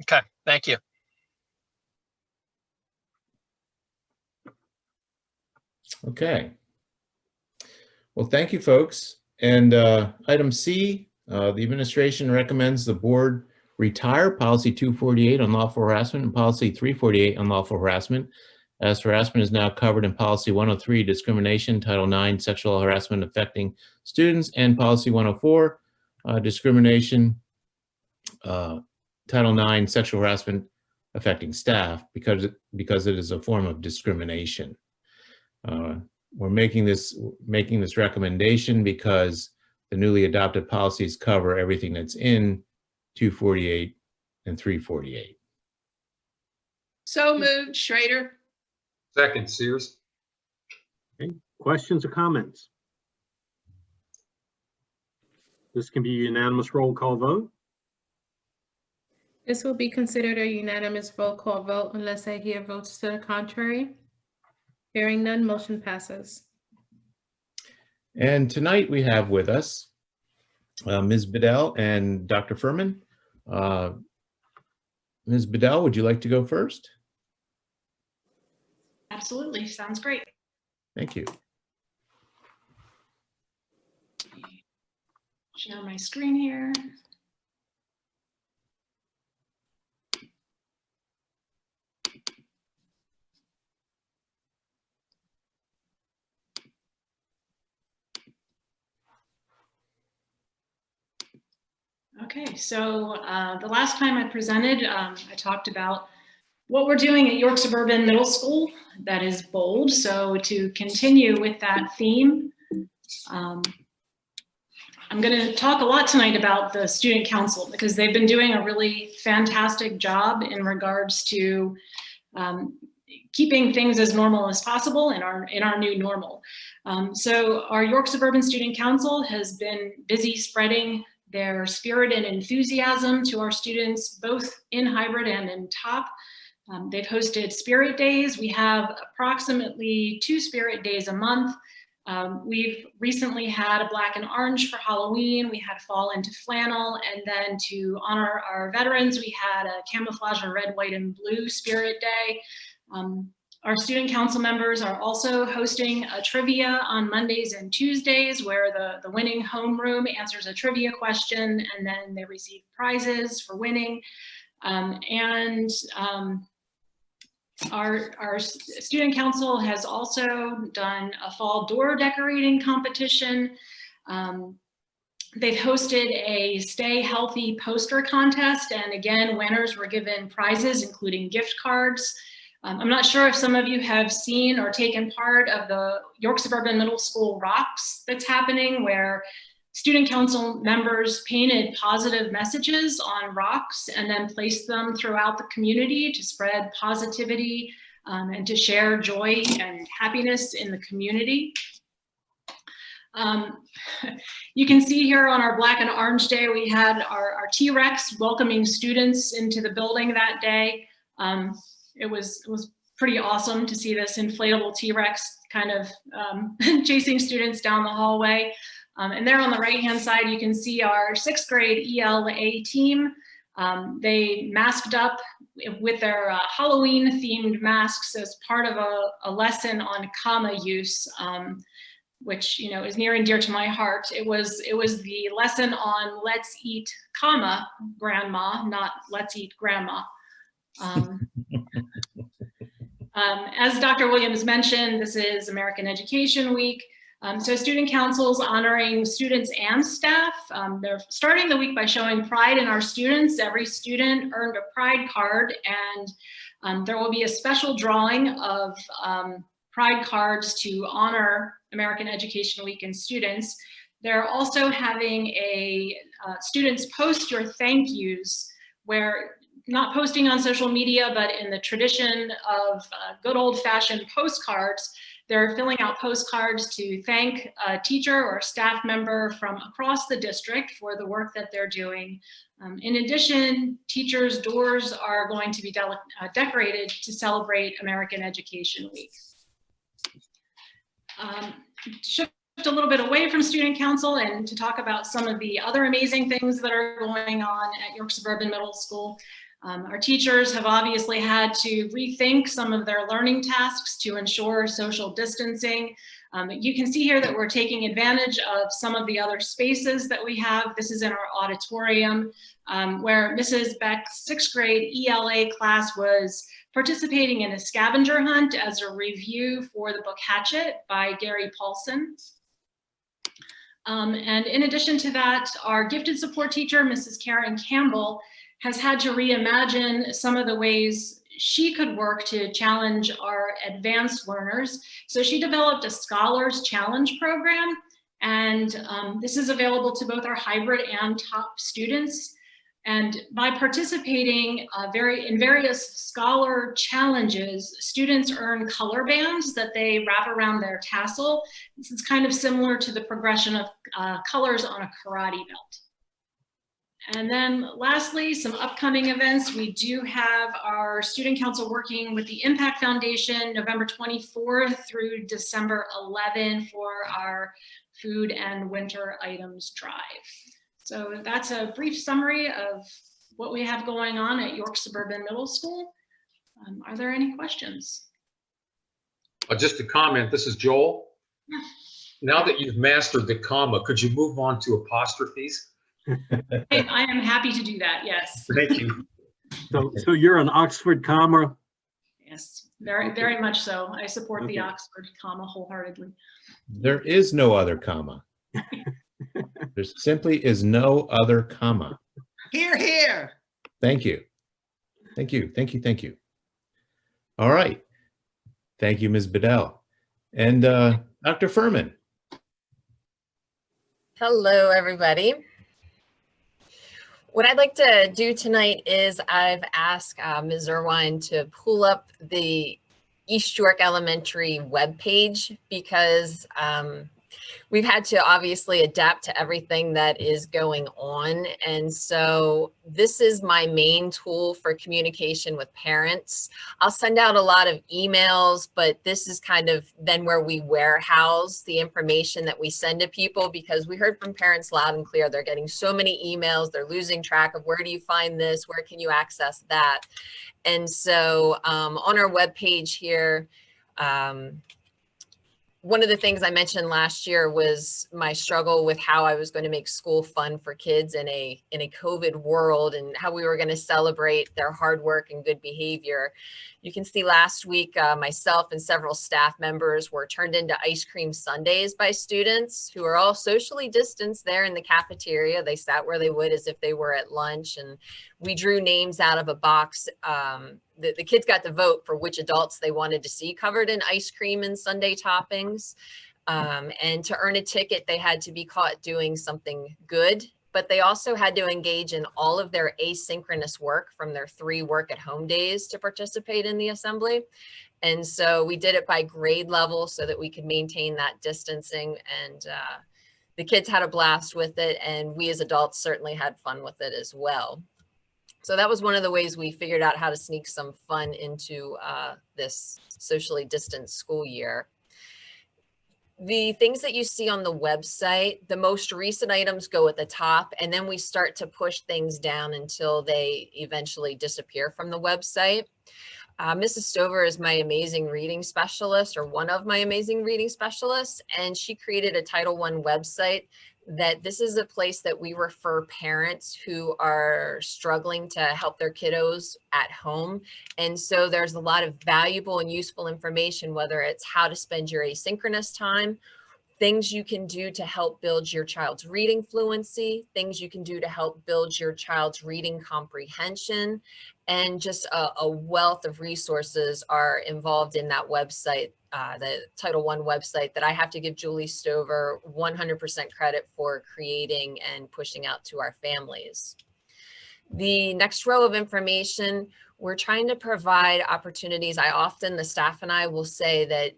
Okay, thank you. Okay. Well, thank you, folks. And item C, the administration recommends the board retire policy 248 unlawful harassment and policy 348 unlawful harassment, as harassment is now covered in policy 103, discrimination, Title IX, sexual harassment affecting students, and policy 104, discrimination, Title IX, sexual harassment affecting staff, because it is a form of discrimination. We're making this recommendation because the newly adopted policies cover everything that's in 248 and 348. So moved, Schrader. Second, Sears. Okay. Questions or comments? This can be a unanimous roll call vote. This will be considered a unanimous roll call vote unless I hear votes to the contrary. Hearing none, motion passes. And tonight we have with us Ms. Bedell and Dr. Furman. Ms. Bedell, would you like to go first? Absolutely, sounds great. Thank you. Share my screen here. Okay, so the last time I presented, I talked about what we're doing at York Suburban Middle School. That is bold. So to continue with that theme, I'm going to talk a lot tonight about the student council because they've been doing a really fantastic job in regards to keeping things as normal as possible in our new normal. So our York Suburban Student Council has been busy spreading their spirit and enthusiasm to our students, both in hybrid and in top. They've hosted Spirit Days. We have approximately 2 Spirit Days a month. We've recently had a black and orange for Halloween. We had fall into flannel. And then to honor our veterans, we had a camouflage of red, white, and blue Spirit Day. Our student council members are also hosting a trivia on Mondays and Tuesdays where the winning homeroom answers a trivia question and then they receive prizes for winning. Our student council has also done a fall door decorating competition. They've hosted a Stay Healthy poster contest, and again, winners were given prizes, including gift cards. I'm not sure if some of you have seen or taken part of the York Suburban Middle School Rocks that's happening, where student council members painted positive messages on rocks and then placed them throughout the community to spread positivity and to share joy and happiness in the community. You can see here on our Black and Orange Day, we had our T-Rex welcoming students into the building that day. It was pretty awesome to see this inflatable T-Rex kind of chasing students down the hallway. And there on the right-hand side, you can see our 6th grade ELA team. They masked up with their Halloween-themed masks as part of a lesson on comma use, which is near and dear to my heart. It was the lesson on let's eat comma grandma, not let's eat grandma. As Dr. Williams mentioned, this is American Education Week. So student councils honoring students and staff. They're starting the week by showing pride in our students. Every student earned a pride card, and there will be a special drawing of pride cards to honor American Education Week and students. They're also having a students post your thank yous, where not posting on social media, but in the tradition of good old-fashioned postcards, they're filling out postcards to thank a teacher or a staff member from across the district for the work that they're doing. In addition, teachers' doors are going to be decorated to celebrate American Education Week. Shift a little bit away from student council and to talk about some of the other amazing things that are going on at York Suburban Middle School. Our teachers have obviously had to rethink some of their learning tasks to ensure social distancing. You can see here that we're taking advantage of some of the other spaces that we have. This is in our auditorium, where Mrs. Beck's 6th grade ELA class was participating in a scavenger hunt as a review for the book Hatchet by Gary Paulson. And in addition to that, our gifted support teacher, Mrs. Karen Campbell, has had to reimagine some of the ways she could work to challenge our advanced learners. So she developed a Scholars Challenge program, and this is available to both our hybrid and top students. And by participating in various scholar challenges, students earn color bands that they wrap around their tassel. This is kind of similar to the progression of colors on a karate belt. And then lastly, some upcoming events. We do have our student council working with the Impact Foundation November 24th through December 11 for our food and winter items drive. So that's a brief summary of what we have going on at York Suburban Middle School. Are there any questions? Just a comment, this is Joel. Now that you've mastered the comma, could you move on to apostrophes? I am happy to do that, yes. Thank you. So you're an Oxford comma? Yes, very much so. I support the Oxford comma wholeheartedly. There is no other comma. There simply is no other comma. Here, here. Thank you. Thank you. Thank you. Thank you. All right. Thank you, Ms. Bedell. And Dr. Furman. Hello, everybody. What I'd like to do tonight is I've asked Ms. Irwine to pull up the East York Elementary webpage because we've had to obviously adapt to everything that is going on. And so this is my main tool for communication with parents. I'll send out a lot of emails, but this is kind of then where we warehouse the information that we send to people, because we heard from parents loud and clear. They're getting so many emails, they're losing track of where do you find this, where can you access that? And so on our webpage here, one of the things I mentioned last year was my struggle with how I was going to make school fun for kids in a COVID world and how we were going to celebrate their hard work and good behavior. You can see last week, myself and several staff members were turned into ice cream sundaes by students who are all socially distanced there in the cafeteria. They sat where they would as if they were at lunch, and we drew names out of a box the kids got to vote for which adults they wanted to see covered in ice cream and sundae toppings. And to earn a ticket, they had to be caught doing something good, but they also had to engage in all of their asynchronous work from their 3 work at home days to participate in the assembly. And so we did it by grade level so that we could maintain that distancing, and the kids had a blast with it, and we as adults certainly had fun with it as well. So that was one of the ways we figured out how to sneak some fun into this socially distanced school year. The things that you see on the website, the most recent items go at the top, and then we start to push things down until they eventually disappear from the website. Mrs. Stover is my amazing reading specialist, or one of my amazing reading specialists, and she created a Title I website that this is a place that we refer parents who are struggling to help their kiddos at home. And so there's a lot of valuable and useful information, whether it's how to spend your asynchronous time, things you can do to help build your child's reading fluency, things you can do to help build your child's reading comprehension, and just a wealth of resources are involved in that website, the Title I website, that I have to give Julie Stover 100% credit for creating and pushing out to our families. The next row of information, we're trying to provide opportunities. The staff and I will say that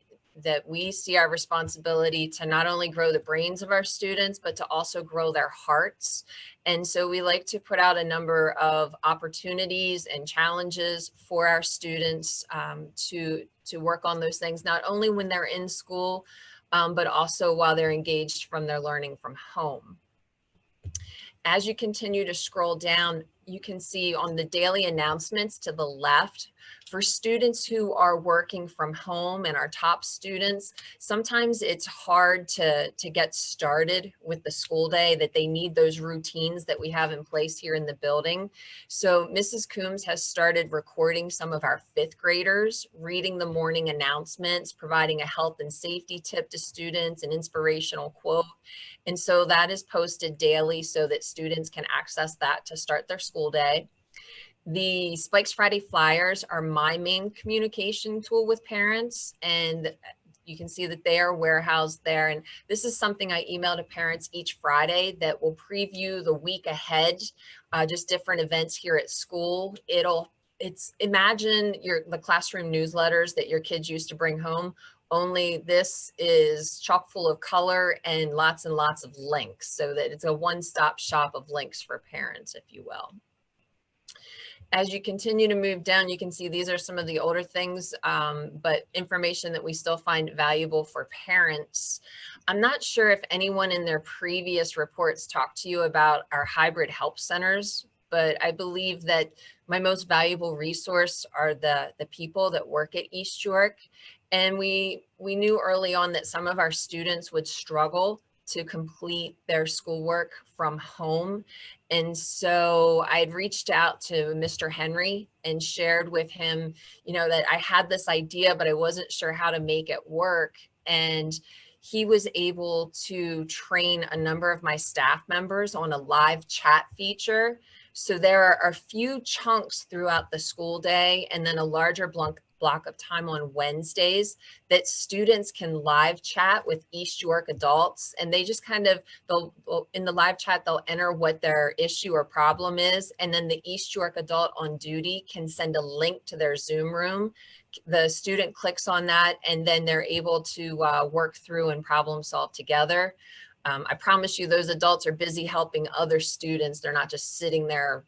we see our responsibility to not only grow the brains of our students, but to also grow their hearts. And so we like to put out a number of opportunities and challenges for our students to work on those things, not only when they're in school, but also while they're engaged from their learning from home. As you continue to scroll down, you can see on the daily announcements to the left, for students who are working from home and our top students, sometimes it's hard to get started with the school day, that they need those routines that we have in place here in the building. So Mrs. Coombs has started recording some of our 5th graders, reading the morning announcements, providing a health and safety tip to students, an inspirational quote. And so that is posted daily so that students can access that to start their school day. The Spikes Friday flyers are my main communication tool with parents, and you can see that they are warehoused there. And this is something I email to parents each Friday that will preview the week ahead, just different events here at school. Imagine the classroom newsletters that your kids used to bring home, only this is chock full of color and lots of links, so that it's a one-stop shop of links for parents, if you will. As you continue to move down, you can see these are some of the older things, but information that we still find valuable for parents. I'm not sure if anyone in their previous reports talked to you about our hybrid help centers, but I believe that my most valuable resource are the people that work at East York. And we knew early on that some of our students would struggle to complete their schoolwork from home. And so I'd reached out to Mr. Henry and shared with him, that I had this idea, but I wasn't sure how to make it work. And he was able to train a number of my staff members on a live chat feature. So there are a few chunks throughout the school day, and then a larger block of time on Wednesdays that students can live chat with East York adults. And they just they'll in the live chat, they'll enter what their issue or problem is. And then the East York adult on duty can send a link to their Zoom room. The student clicks on that, and then they're able to work through and problem solve together. I promise you, those adults are busy helping other students. They're not just sitting there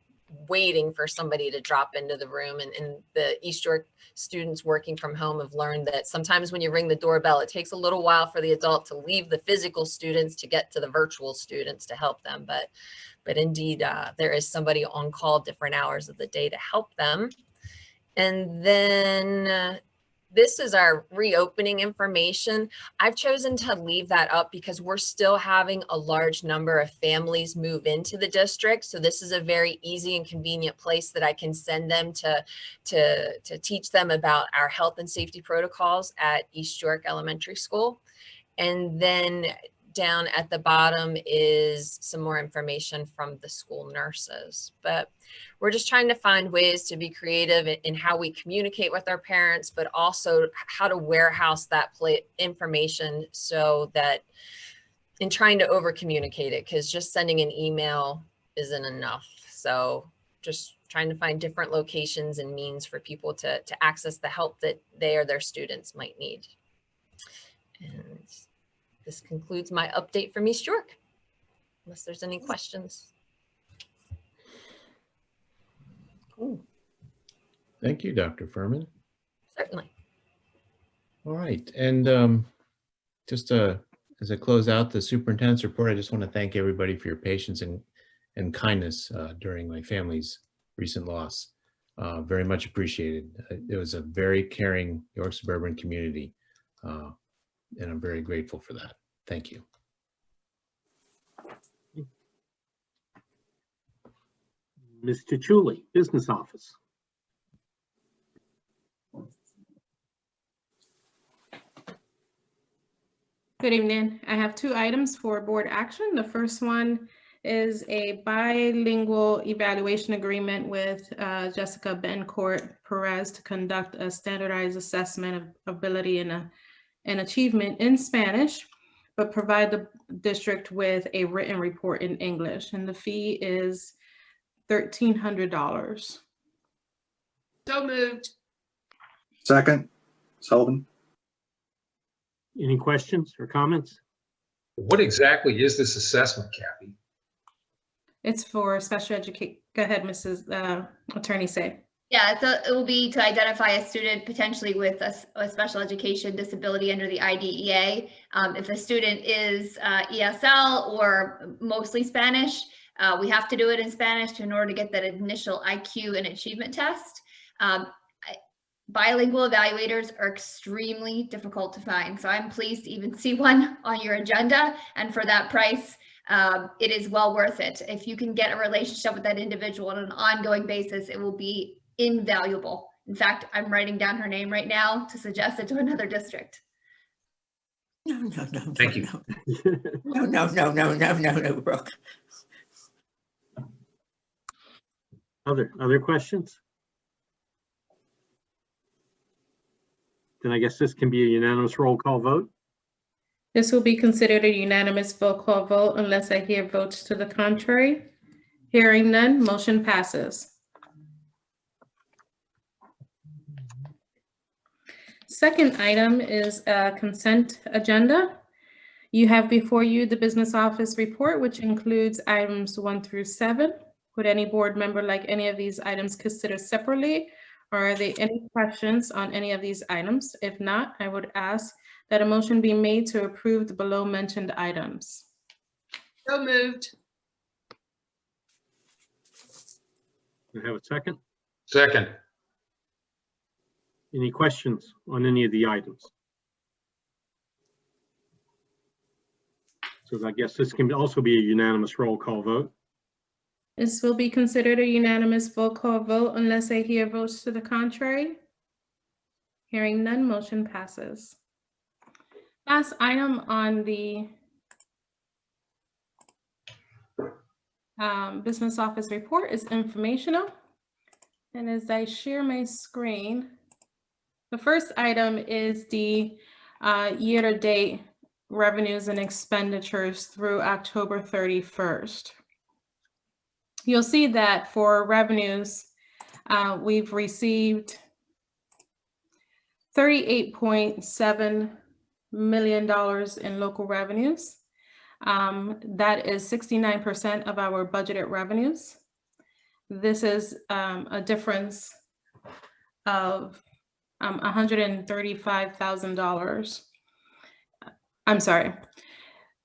waiting for somebody to drop into the room. And the East York students working from home have learned that sometimes when you ring the doorbell, it takes a little while for the adult to leave the physical students to get to the virtual students to help them. But indeed, there is somebody on call different hours of the day to help them. And then this is our reopening information. I've chosen to leave that up because we're still having a large number of families move into the district. So this is a very easy and convenient place that I can send them to teach them about our health and safety protocols at East York Elementary School. And then down at the bottom is some more information from the school nurses. But we're just trying to find ways to be creative in how we communicate with our parents, but also how to warehouse that information so that in trying to over communicate it, because just sending an email isn't enough. So just trying to find different locations and means for people to access the help that they or their students might need. And this concludes my update from East York, unless there's any questions. Cool. Thank you, Dr. Furman. Certainly. All right, and just as I close out the superintendent's report, I just want to thank everybody for your patience and kindness during my family's recent loss. Very much appreciated. It was a very caring York suburban community, and I'm very grateful for that. Thank you. Mr. Chuli, Business Office. Good evening. I have 2 items for board action. The first one is a bilingual evaluation agreement with Jessica Bencourt Perez to conduct a standardized assessment of ability and achievement in Spanish, but provide the district with a written report in English. And the fee is $1,300. So moved. Second, Sullivan. Any questions or comments? What exactly is this assessment, Kathy? It's for special education. Go ahead, Mrs. Attorney Say. Yeah, so it will be to identify a student potentially with a special education disability under the IDEA. If a student is ESL or mostly Spanish, we have to do it in Spanish in order to get that initial IQ and achievement test. Bilingual evaluators are extremely difficult to find. So I'm pleased to even see one on your agenda. And for that price, it is well worth it. If you can get a relationship with that individual on an ongoing basis, it will be invaluable. In fact, I'm writing down her name right now to suggest it to another district. No, Thank you. No, Brooke. Other questions? Then I guess this can be a unanimous roll call vote. This will be considered a unanimous vote call vote unless I hear votes to the contrary. Hearing none, motion passes. Second item is a consent agenda. You have before you the business office report, which includes items 1 through 7. Would any board member like any of these items considered separately? Or are there any questions on any of these items? If not, I would ask that a motion be made to approve the below mentioned items. So moved. Do I have a second? Second. Any questions on any of the items? So I guess this can also be a unanimous roll call vote. This will be considered a unanimous vote call vote unless I hear votes to the contrary. Hearing none, motion passes. Last item on the business office report is informational. And as I share my screen, the first item is the year-to-date revenues and expenditures through October 31st. You'll see that for revenues, we've received $38.7 million in local revenues. That is 69% of our budgeted revenues. This is a difference of $135,000. I'm sorry.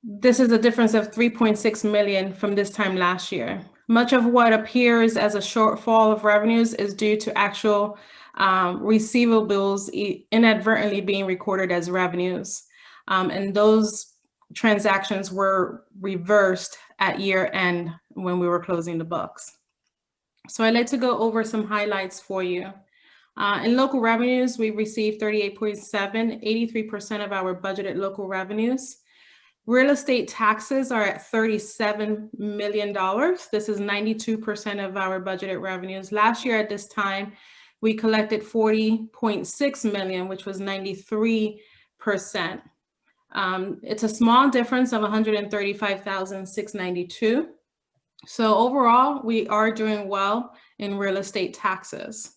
This is a difference of 3.6 million from this time last year. Much of what appears as a shortfall of revenues is due to actual receivables inadvertently being recorded as revenues. And those transactions were reversed at year end when we were closing the books. So I'd like to go over some highlights for you. In local revenues, we received 38.7, 83% of our budgeted local revenues. Real estate taxes are at $37 million. This is 92% of our budgeted revenues. Last year at this time, we collected 40.6 million, which was 93%. It's a small difference of 135,692. So overall, we are doing well in real estate taxes.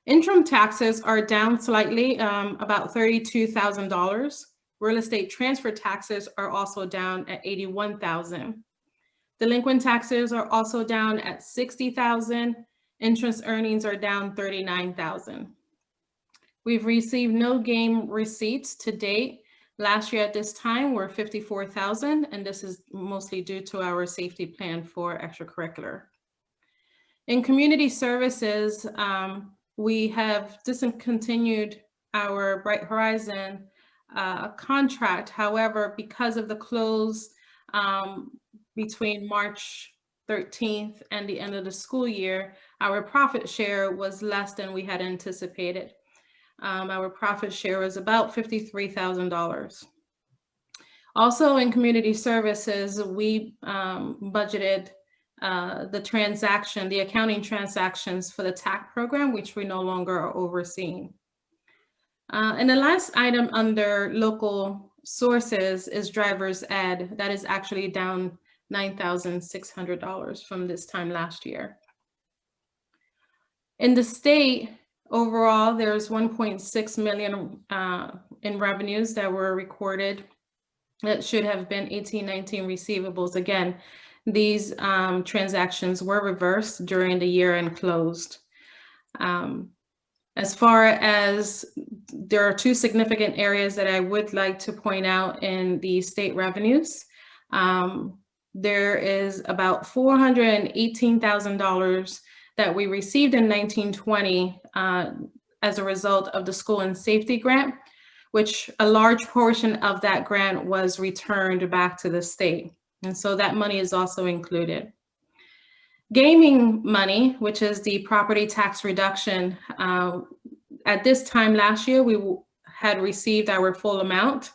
Interim taxes are down slightly, about $32,000. Real estate transfer taxes are also down at 81,000. Delinquent taxes are also down at 60,000. Interest earnings are down 39,000. We've received no game receipts to date. Last year at this time were 54,000, and this is mostly due to our safety plan for extracurricular. In community services, we have discontinued our Bright Horizon contract. However, because of the close between March 13th and the end of the school year, our profit share was less than we had anticipated. Our profit share was about $53,000. Also in community services, we budgeted the accounting transactions for the TAC program, which we no longer are overseeing. And the last item under local sources is driver's ed. That is actually down $9,600 from this time last year. In the state, overall, there's 1.6 million in revenues that were recorded. That should have been 18-19 receivables. Again, these transactions were reversed during the year and closed. As far as there are two significant areas that I would like to point out in the state revenues. There is about $418,000 that we received in 1920 as a result of the school and safety grant, which a large portion of that grant was returned back to the state. And so that money is also included. Gaming money, which is the property tax reduction, at this time last year, we had received our full amount.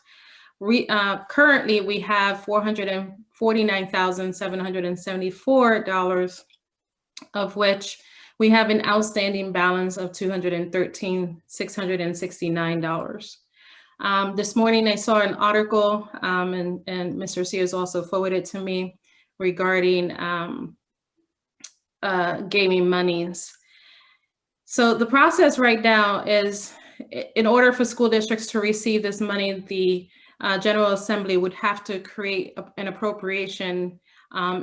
Currently, we have $449,774, of which we have an outstanding balance of $213,669. This morning, I saw an article, and Mr. Sears also forwarded to me regarding gaming monies. So the process right now is, in order for school districts to receive this money, the General Assembly would have to create an appropriation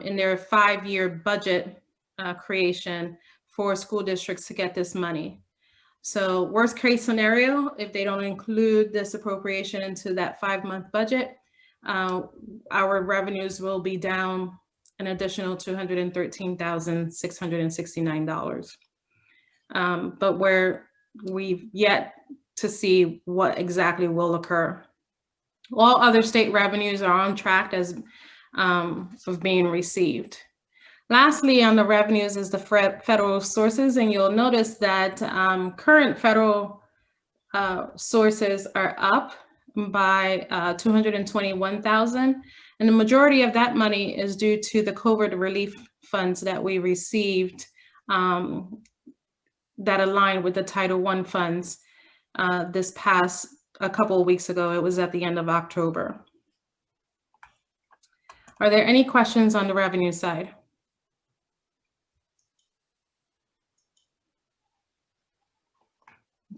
in their 5-year budget creation for school districts to get this money. So worst case scenario, if they don't include this appropriation into that 5-month budget, our revenues will be down an additional $213,669. But we've yet to see what exactly will occur. All other state revenues are on track as of being received. Lastly, on the revenues is the federal sources, and you'll notice that current federal sources are up by $221,000, and the majority of that money is due to the COVID relief funds that we received that align with the Title I funds this past a couple of weeks ago. It was at the end of October. Are there any questions on the revenue side?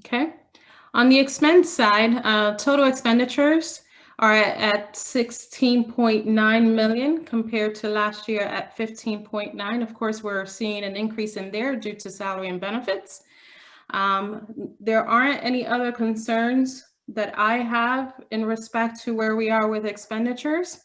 Okay. On the expense side, total expenditures are at 16.9 million compared to last year at 15.9. Of course, we're seeing an increase in there due to salary and benefits. There aren't any other concerns that I have in respect to where we are with expenditures,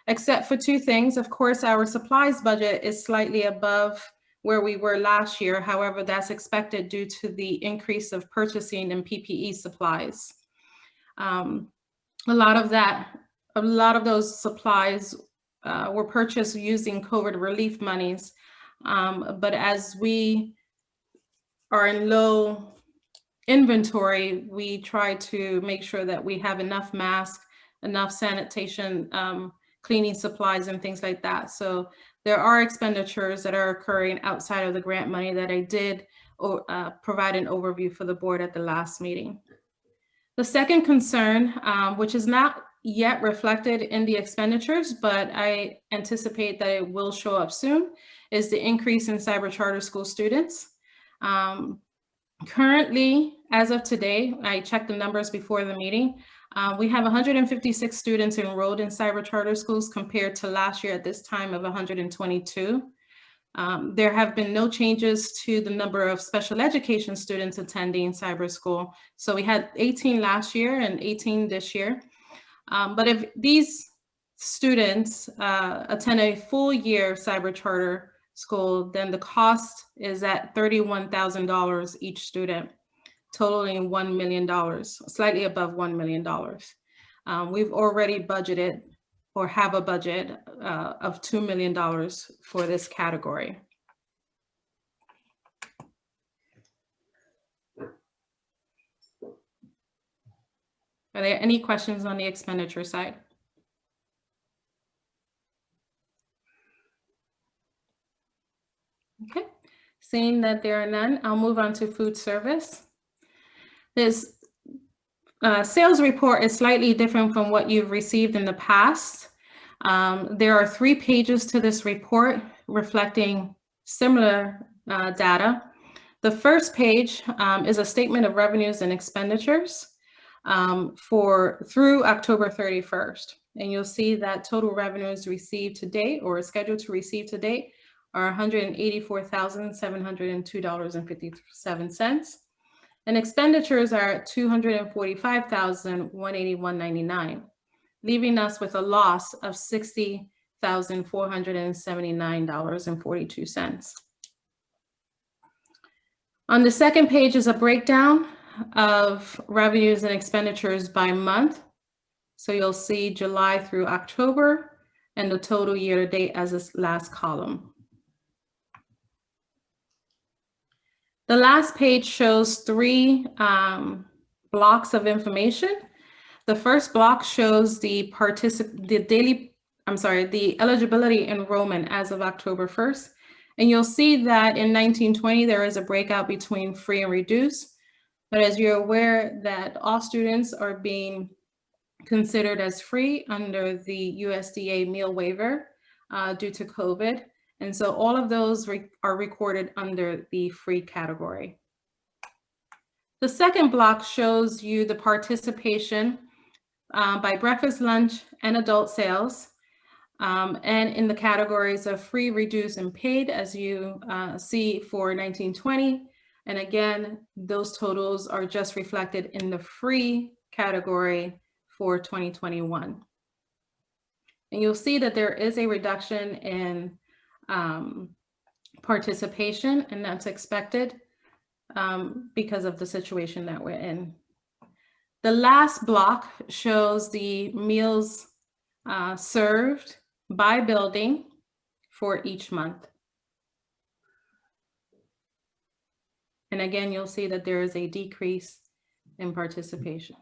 except for two things. Of course, our supplies budget is slightly above where we were last year. However, that's expected due to the increase of purchasing and PPE supplies. A lot of those supplies were purchased using COVID relief monies. But as we are in low inventory, we try to make sure that we have enough masks enough sanitation, cleaning supplies and things like that. So there are expenditures that are occurring outside of the grant money that I did provide an overview for the board at the last meeting. The second concern, which is not yet reflected in the expenditures, but I anticipate that it will show up soon, is the increase in cyber charter school students. Currently, as of today, I checked the numbers before the meeting, we have 156 students enrolled in cyber charter schools compared to last year at this time of 122. There have been no changes to the number of special education students attending cyber school. So we had 18 last year and 18 this year. But if these students attend a full year of cyber charter school, then the cost is at $31,000 each student, totaling $1 million, slightly above $1 million. We've already budgeted or have a budget of $2 million for this category. Are there any questions on the expenditure side? Okay, seeing that there are none, I'll move on to food service. This sales report is slightly different from what you've received in the past. There are 3 pages to this report reflecting similar data. The first page is a statement of revenues and expenditures through October 31st. And you'll see that total revenues received to date or scheduled to receive to date are $184,702.57. And expenditures are at $245,181.99, leaving us with a loss of $60,479.42. On the second page is a breakdown of revenues and expenditures by month. So you'll see July through October and the total year to date as this last column. The last page shows 3 blocks of information. The first block shows the eligibility enrollment as of October 1st. And you'll see that in 1920, there is a breakout between free and reduced. But as you're aware that all students are being considered as free under the USDA meal waiver due to COVID. And so all of those are recorded under the free category. The second block shows you the participation by breakfast, lunch, and adult sales, and in the categories of free, reduced, and paid, as you see for 1920. And again, those totals are just reflected in the free category for 2021. And you'll see that there is a reduction in participation, and that's expected because of the situation that we're in. The last block shows the meals served by building for each month. And again, you'll see that there is a decrease in participation.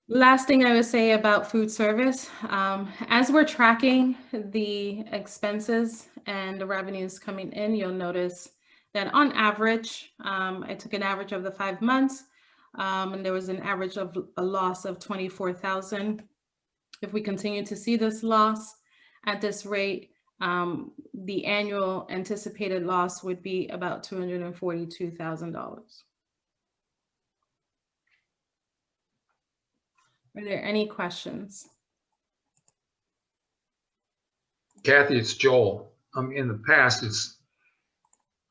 Last thing I would say about food service, as we're tracking the expenses and the revenues coming in, you'll notice that on average, I took an average of the 5 months, and there was an average of a loss of 24,000. If we continue to see this loss at this rate, the annual anticipated loss would be about $242,000. Are there any questions? Kathy, it's Joel. In the past, it's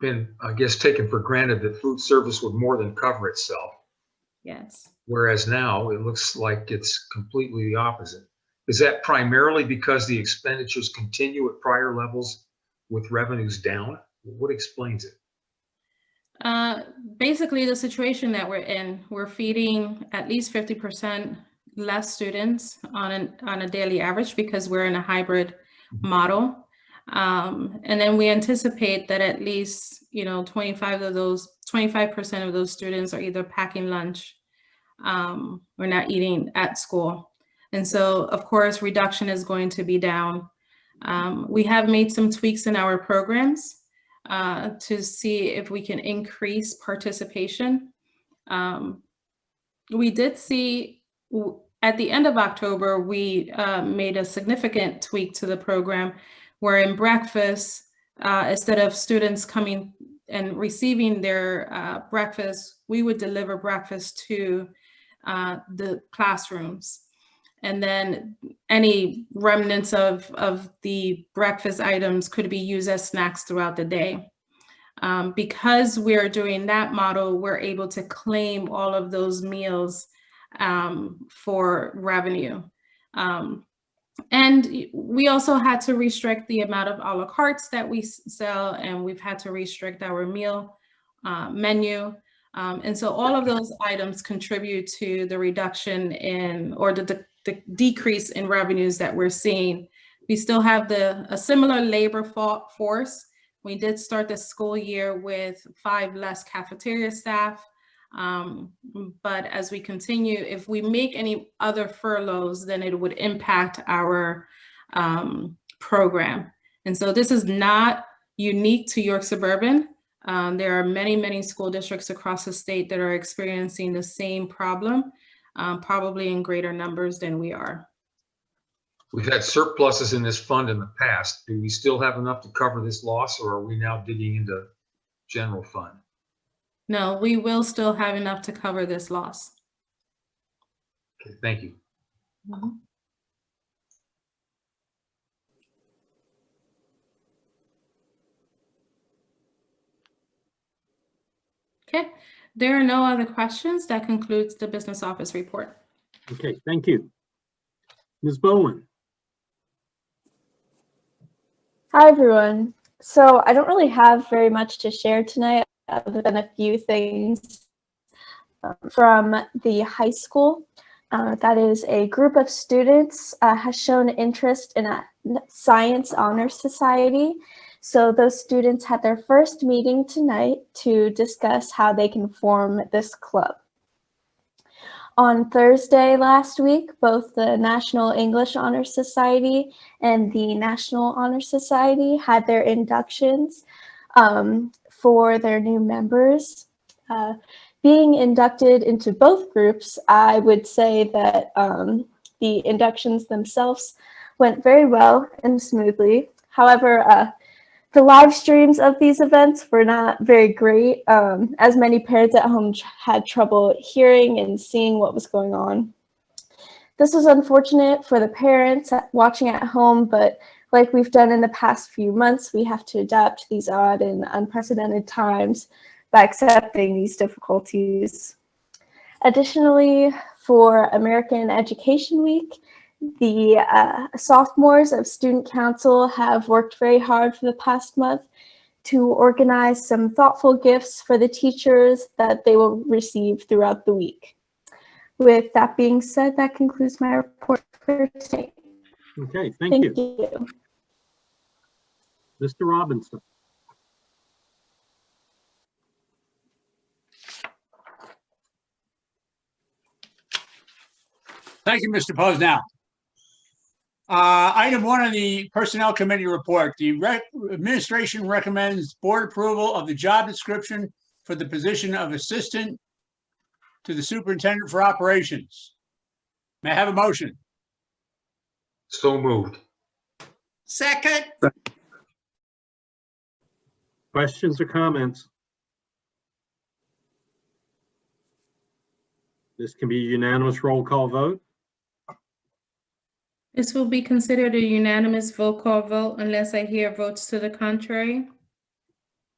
been, I guess, taken for granted that food service would more than cover itself. Yes. Whereas now it looks like it's completely the opposite. Is that primarily because the expenditures continue at prior levels with revenues down? What explains it? Basically, the situation that we're in, we're feeding at least 50% less students on a daily average because we're in a hybrid model. And then we anticipate that at least, 25% of those students are either packing lunch or not eating at school. And so, of course, reduction is going to be down. We have made some tweaks in our programs to see if we can increase participation. We did see at the end of October, we made a significant tweak to the program where in breakfast, instead of students coming and receiving their breakfast, we would deliver breakfast to the classrooms. And then any remnants of the breakfast items could be used as snacks throughout the day. Because we're doing that model, we're able to claim all of those meals for revenue. And we also had to restrict the amount of a la cartes that we sell, and we've had to restrict our meal menu. And so all of those items contribute to the reduction in, or the decrease in revenues that we're seeing. We still have a similar labor force. We did start the school year with 5 less cafeteria staff. But as we continue, if we make any other furloughs, then it would impact our program. And so this is not unique to York Suburban. There are many, many school districts across the state that are experiencing the same problem, probably in greater numbers than we are. We've had surpluses in this fund in the past. Do we still have enough to cover this loss, or are we now digging into general fund? No, we will still have enough to cover this loss. Okay, thank you. Mm-hmm. Okay, there are no other questions. That concludes the business office report. Okay, thank you. Ms. Bowen. Hi, everyone. So I don't really have very much to share tonight other than a few things from the high school. That is, a group of students has shown interest in a science honor society. So those students had their first meeting tonight to discuss how they can form this club. On Thursday last week, both the National English Honor Society and the National Honor Society had their inductions for their new members. Being inducted into both groups, I would say that the inductions themselves went very well and smoothly. However, the live streams of these events were not very great, as many parents at home had trouble hearing and seeing what was going on. This was unfortunate for the parents watching at home, but like we've done in the past few months, we have to adapt to these odd and unprecedented times by accepting these difficulties. Additionally, for American Education Week, the sophomores of Student Council have worked very hard for the past month to organize some thoughtful gifts for the teachers that they will receive throughout the week. With that being said, that concludes my report for today. Okay, thank you. Thank you. Mr. Robinson. Thank you, Mr. Posnell. Item 1 on the Personnel Committee report. The administration recommends board approval of the job description for the position of assistant to the superintendent for operations. May I have a motion? So moved. Second. Questions or comments? This can be a unanimous roll call vote. This will be considered a unanimous roll call vote unless I hear votes to the contrary.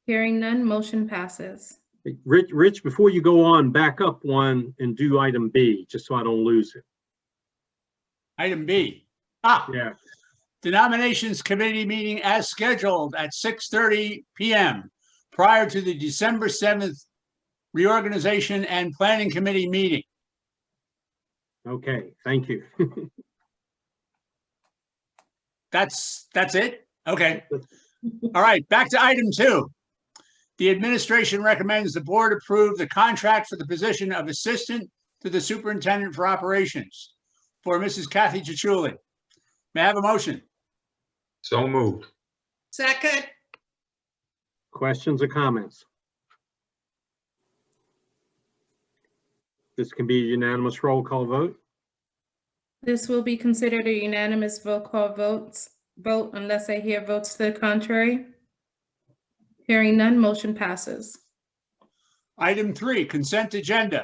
Hearing none, motion passes. Rich, before you go on, back up one and do item B, just so I don't lose it. Item B. Yeah. The nominations committee meeting as scheduled at 6:30 p.m. prior to the December 7th reorganization and planning committee meeting. Okay, thank you. That's it? Okay. All right, back to item 2. The administration recommends the board approve the contract for the position of assistant to the superintendent for operations for Mrs. Kathy Chichuli. May I have a motion? So moved. Second. Questions or comments? This can be a unanimous roll call vote. This will be considered a unanimous vote unless I hear votes to the contrary. Hearing none, motion passes. Item 3, consent agenda.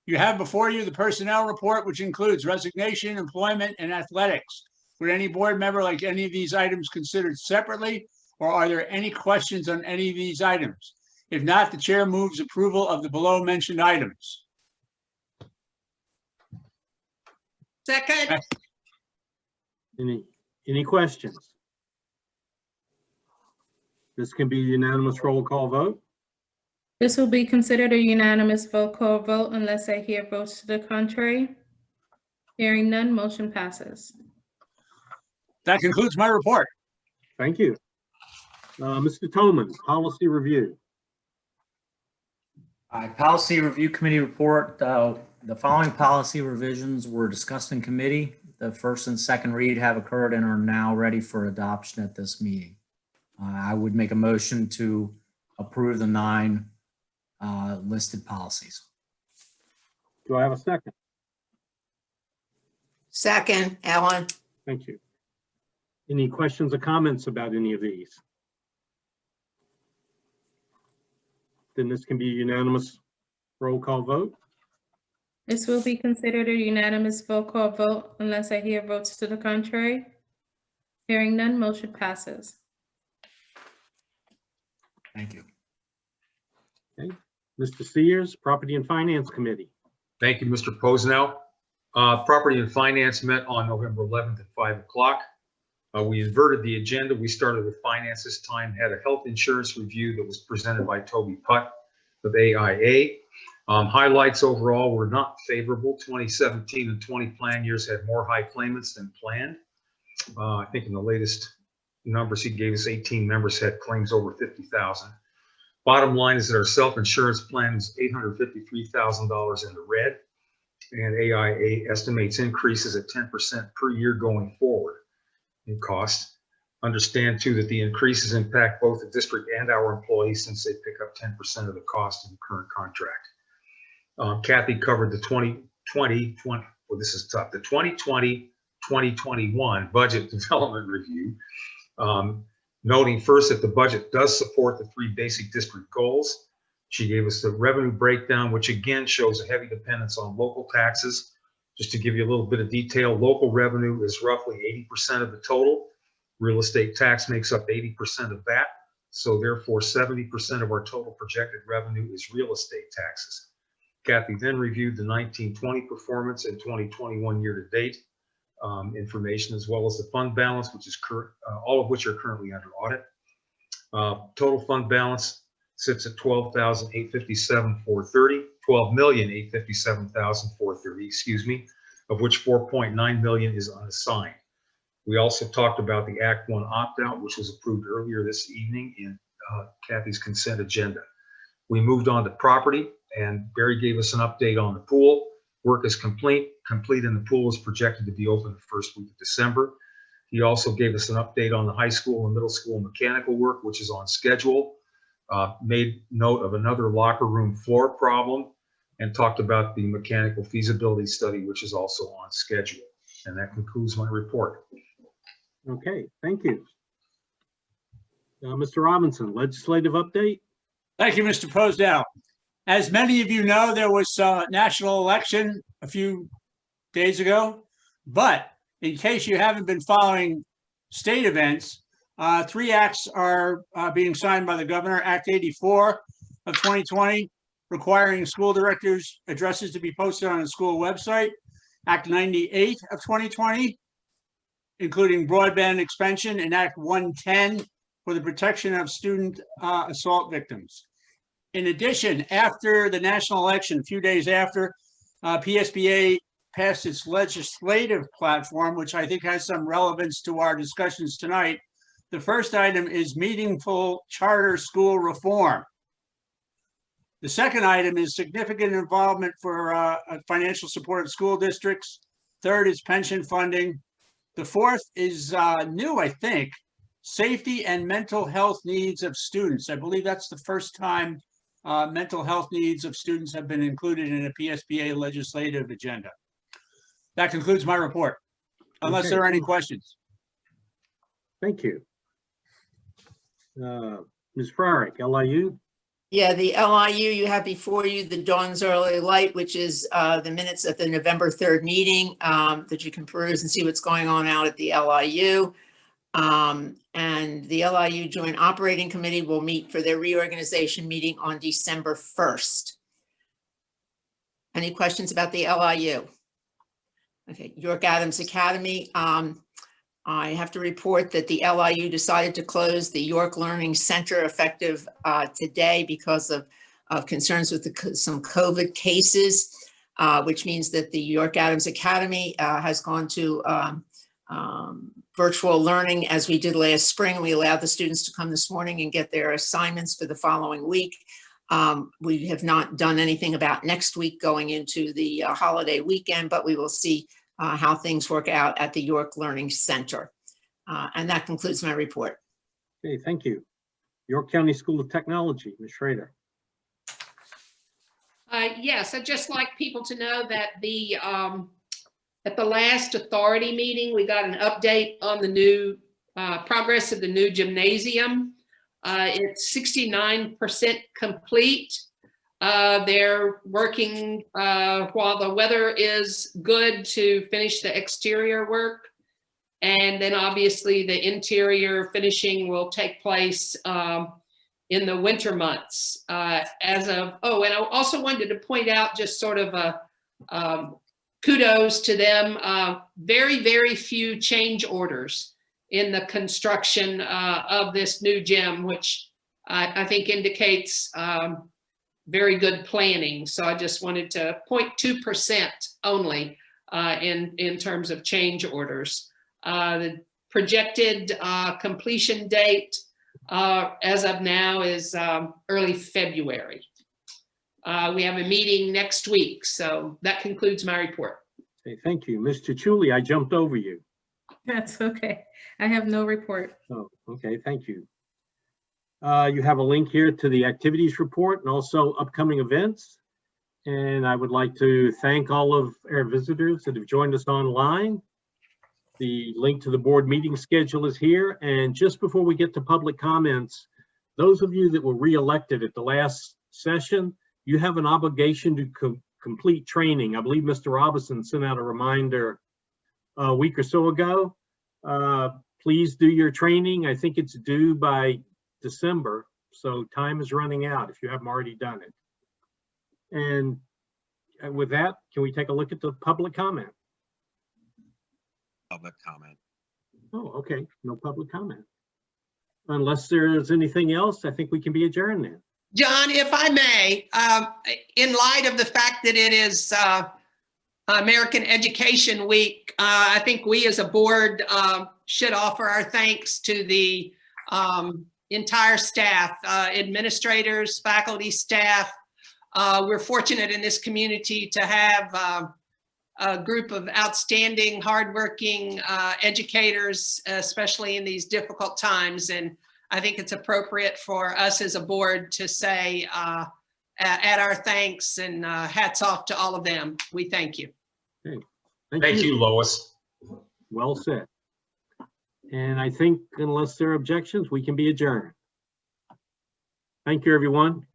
You have before you the personnel report, which includes resignation, employment, and athletics. Would any board member like any of these items considered separately, or are there any questions on any of these items? If not, the chair moves approval of the below mentioned items. Second. Any questions? This can be a unanimous roll call vote. This will be considered a unanimous vote unless I hear votes to the contrary. Hearing none, motion passes. That concludes my report. Thank you. Mr. Toman, policy review. Policy Review Committee report. The following policy revisions were discussed in committee. The first and second read have occurred and are now ready for adoption at this meeting. I would make a motion to approve the 9 listed policies. Do I have a second? Second, Ellen. Thank you. Any questions or comments about any of these? Then this can be a unanimous roll call vote. This will be considered a unanimous vote unless I hear votes to the contrary. Hearing none, motion passes. Thank you. Okay. Mr. Sears, Property and Finance Committee. Thank you, Mr. Posnell. Property and Finance met on November 11th at 5 o'clock. We inverted the agenda. We started with finance this time, had a health insurance review that was presented by Toby Putt of AIA. Highlights overall were not favorable. 2017 and 20 plan years had more high claimants than planned. I think in the latest numbers he gave us, 18 members had claims over 50,000. Bottom line is that our self-insurance plan is $853,000 in the red, and AIA estimates increases at 10% per year going forward in cost. Understand too that the increases impact both the district and our employees since they pick up 10% of the cost in the current contract. Kathy covered the 2020-2021 budget development review, noting first that the budget does support the 3 basic district goals. She gave us the revenue breakdown, which again shows a heavy dependence on local taxes. Just to give you a little bit of detail, local revenue is roughly 80% of the total. Real estate tax makes up 80% of that. So therefore, 70% of our total projected revenue is real estate taxes. Kathy then reviewed the 19-20 performance and 2021 year-to-date information, as well as the fund balance, which is current, all of which are currently under audit. Total fund balance sits at $12,857,430, excuse me, of which 4.9 million is unassigned. We also talked about the Act 1 opt-out, which was approved earlier this evening in Kathy's consent agenda. We moved on to property, and Barry gave us an update on the pool. Work is complete, and the pool is projected to be open the first week of December. He also gave us an update on the high school and middle school mechanical work, which is on schedule. Made note of another locker room floor problem, and talked about the mechanical feasibility study, which is also on schedule. And that concludes my report. Okay, thank you. Mr. Robinson, legislative update. Thank you, Mr. Posnell. As many of you know, there was a national election a few days ago, but in case you haven't been following state events, 3 acts are being signed by the governor. Act 84 of 2020, requiring school directors' addresses to be posted on the school website. Act 98 of 2020, including broadband expansion, and Act 110 for the protection of student assault victims. In addition, after the national election, a few days after, PSBA passed its legislative platform, which I think has some relevance to our discussions tonight, The first item is meaningful charter school reform. The second item is significant involvement for financial support of school districts. Third is pension funding. The fourth is new, I think, safety and mental health needs of students. I believe that's the first time mental health needs of students have been included in a PSBA legislative agenda. That concludes my report, unless there are any questions. Thank you. Ms. Frerick, LIU? Yeah, the LIU you have before you, the Dawn's Early Light, which is the minutes at the November 3rd meeting that you can peruse and see what's going on out at the LIU. And the LIU Joint Operating Committee will meet for their reorganization meeting on December 1st. Any questions about the LIU? Okay, York Adams Academy. I have to report that the LIU decided to close the York Learning Center effective today because of concerns with some COVID cases, which means that the York Adams Academy has gone to virtual learning as we did last spring. We allowed the students to come this morning and get their assignments for the following week. We have not done anything about next week going into the holiday weekend, but we will see how things work out at the York Learning Center. And that concludes my report. Okay, thank you. York County School of Technology, Ms. Schrader. Yes, I'd just like people to know that at the last authority meeting, we got an update on the new progress of the new gymnasium. It's 69% complete. They're working while the weather is good to finish the exterior work. And then obviously the interior finishing will take place in the winter months. And I also wanted to point out just sort of a kudos to them. Very, very few change orders in the construction of this new gym, which I think indicates very good planning. So I just wanted to 0.2% only in terms of change orders. The projected completion date as of now is early February. We have a meeting next week, so that concludes my report. Okay, thank you. Mr. Chuli, I jumped over you. That's okay. I have no report. Oh, okay, thank you. You have a link here to the activities report and also upcoming events. And I would like to thank all of our visitors that have joined us online. The link to the board meeting schedule is here. And just before we get to public comments, those of you that were re-elected at the last session, you have an obligation to complete training. I believe Mr. Robinson sent out a reminder a week or so ago. Please do your training. I think it's due by December, so time is running out if you haven't already done it. And with that, can we take a look at the public comment? Public comment. Oh, okay, no public comment. Unless there's anything else, I think we can be adjourned then. John, if I may, in light of the fact that it is American Education Week, I think we as a board should offer our thanks to the entire staff, administrators, faculty, staff. We're fortunate in this community to have a group of outstanding, hardworking educators, especially in these difficult times. And I think it's appropriate for us as a board to say, add our thanks and hats off to all of them. We thank you. Okay. Thank you, Lois. Well said. And I think unless there are objections, we can be adjourned. Thank you, everyone.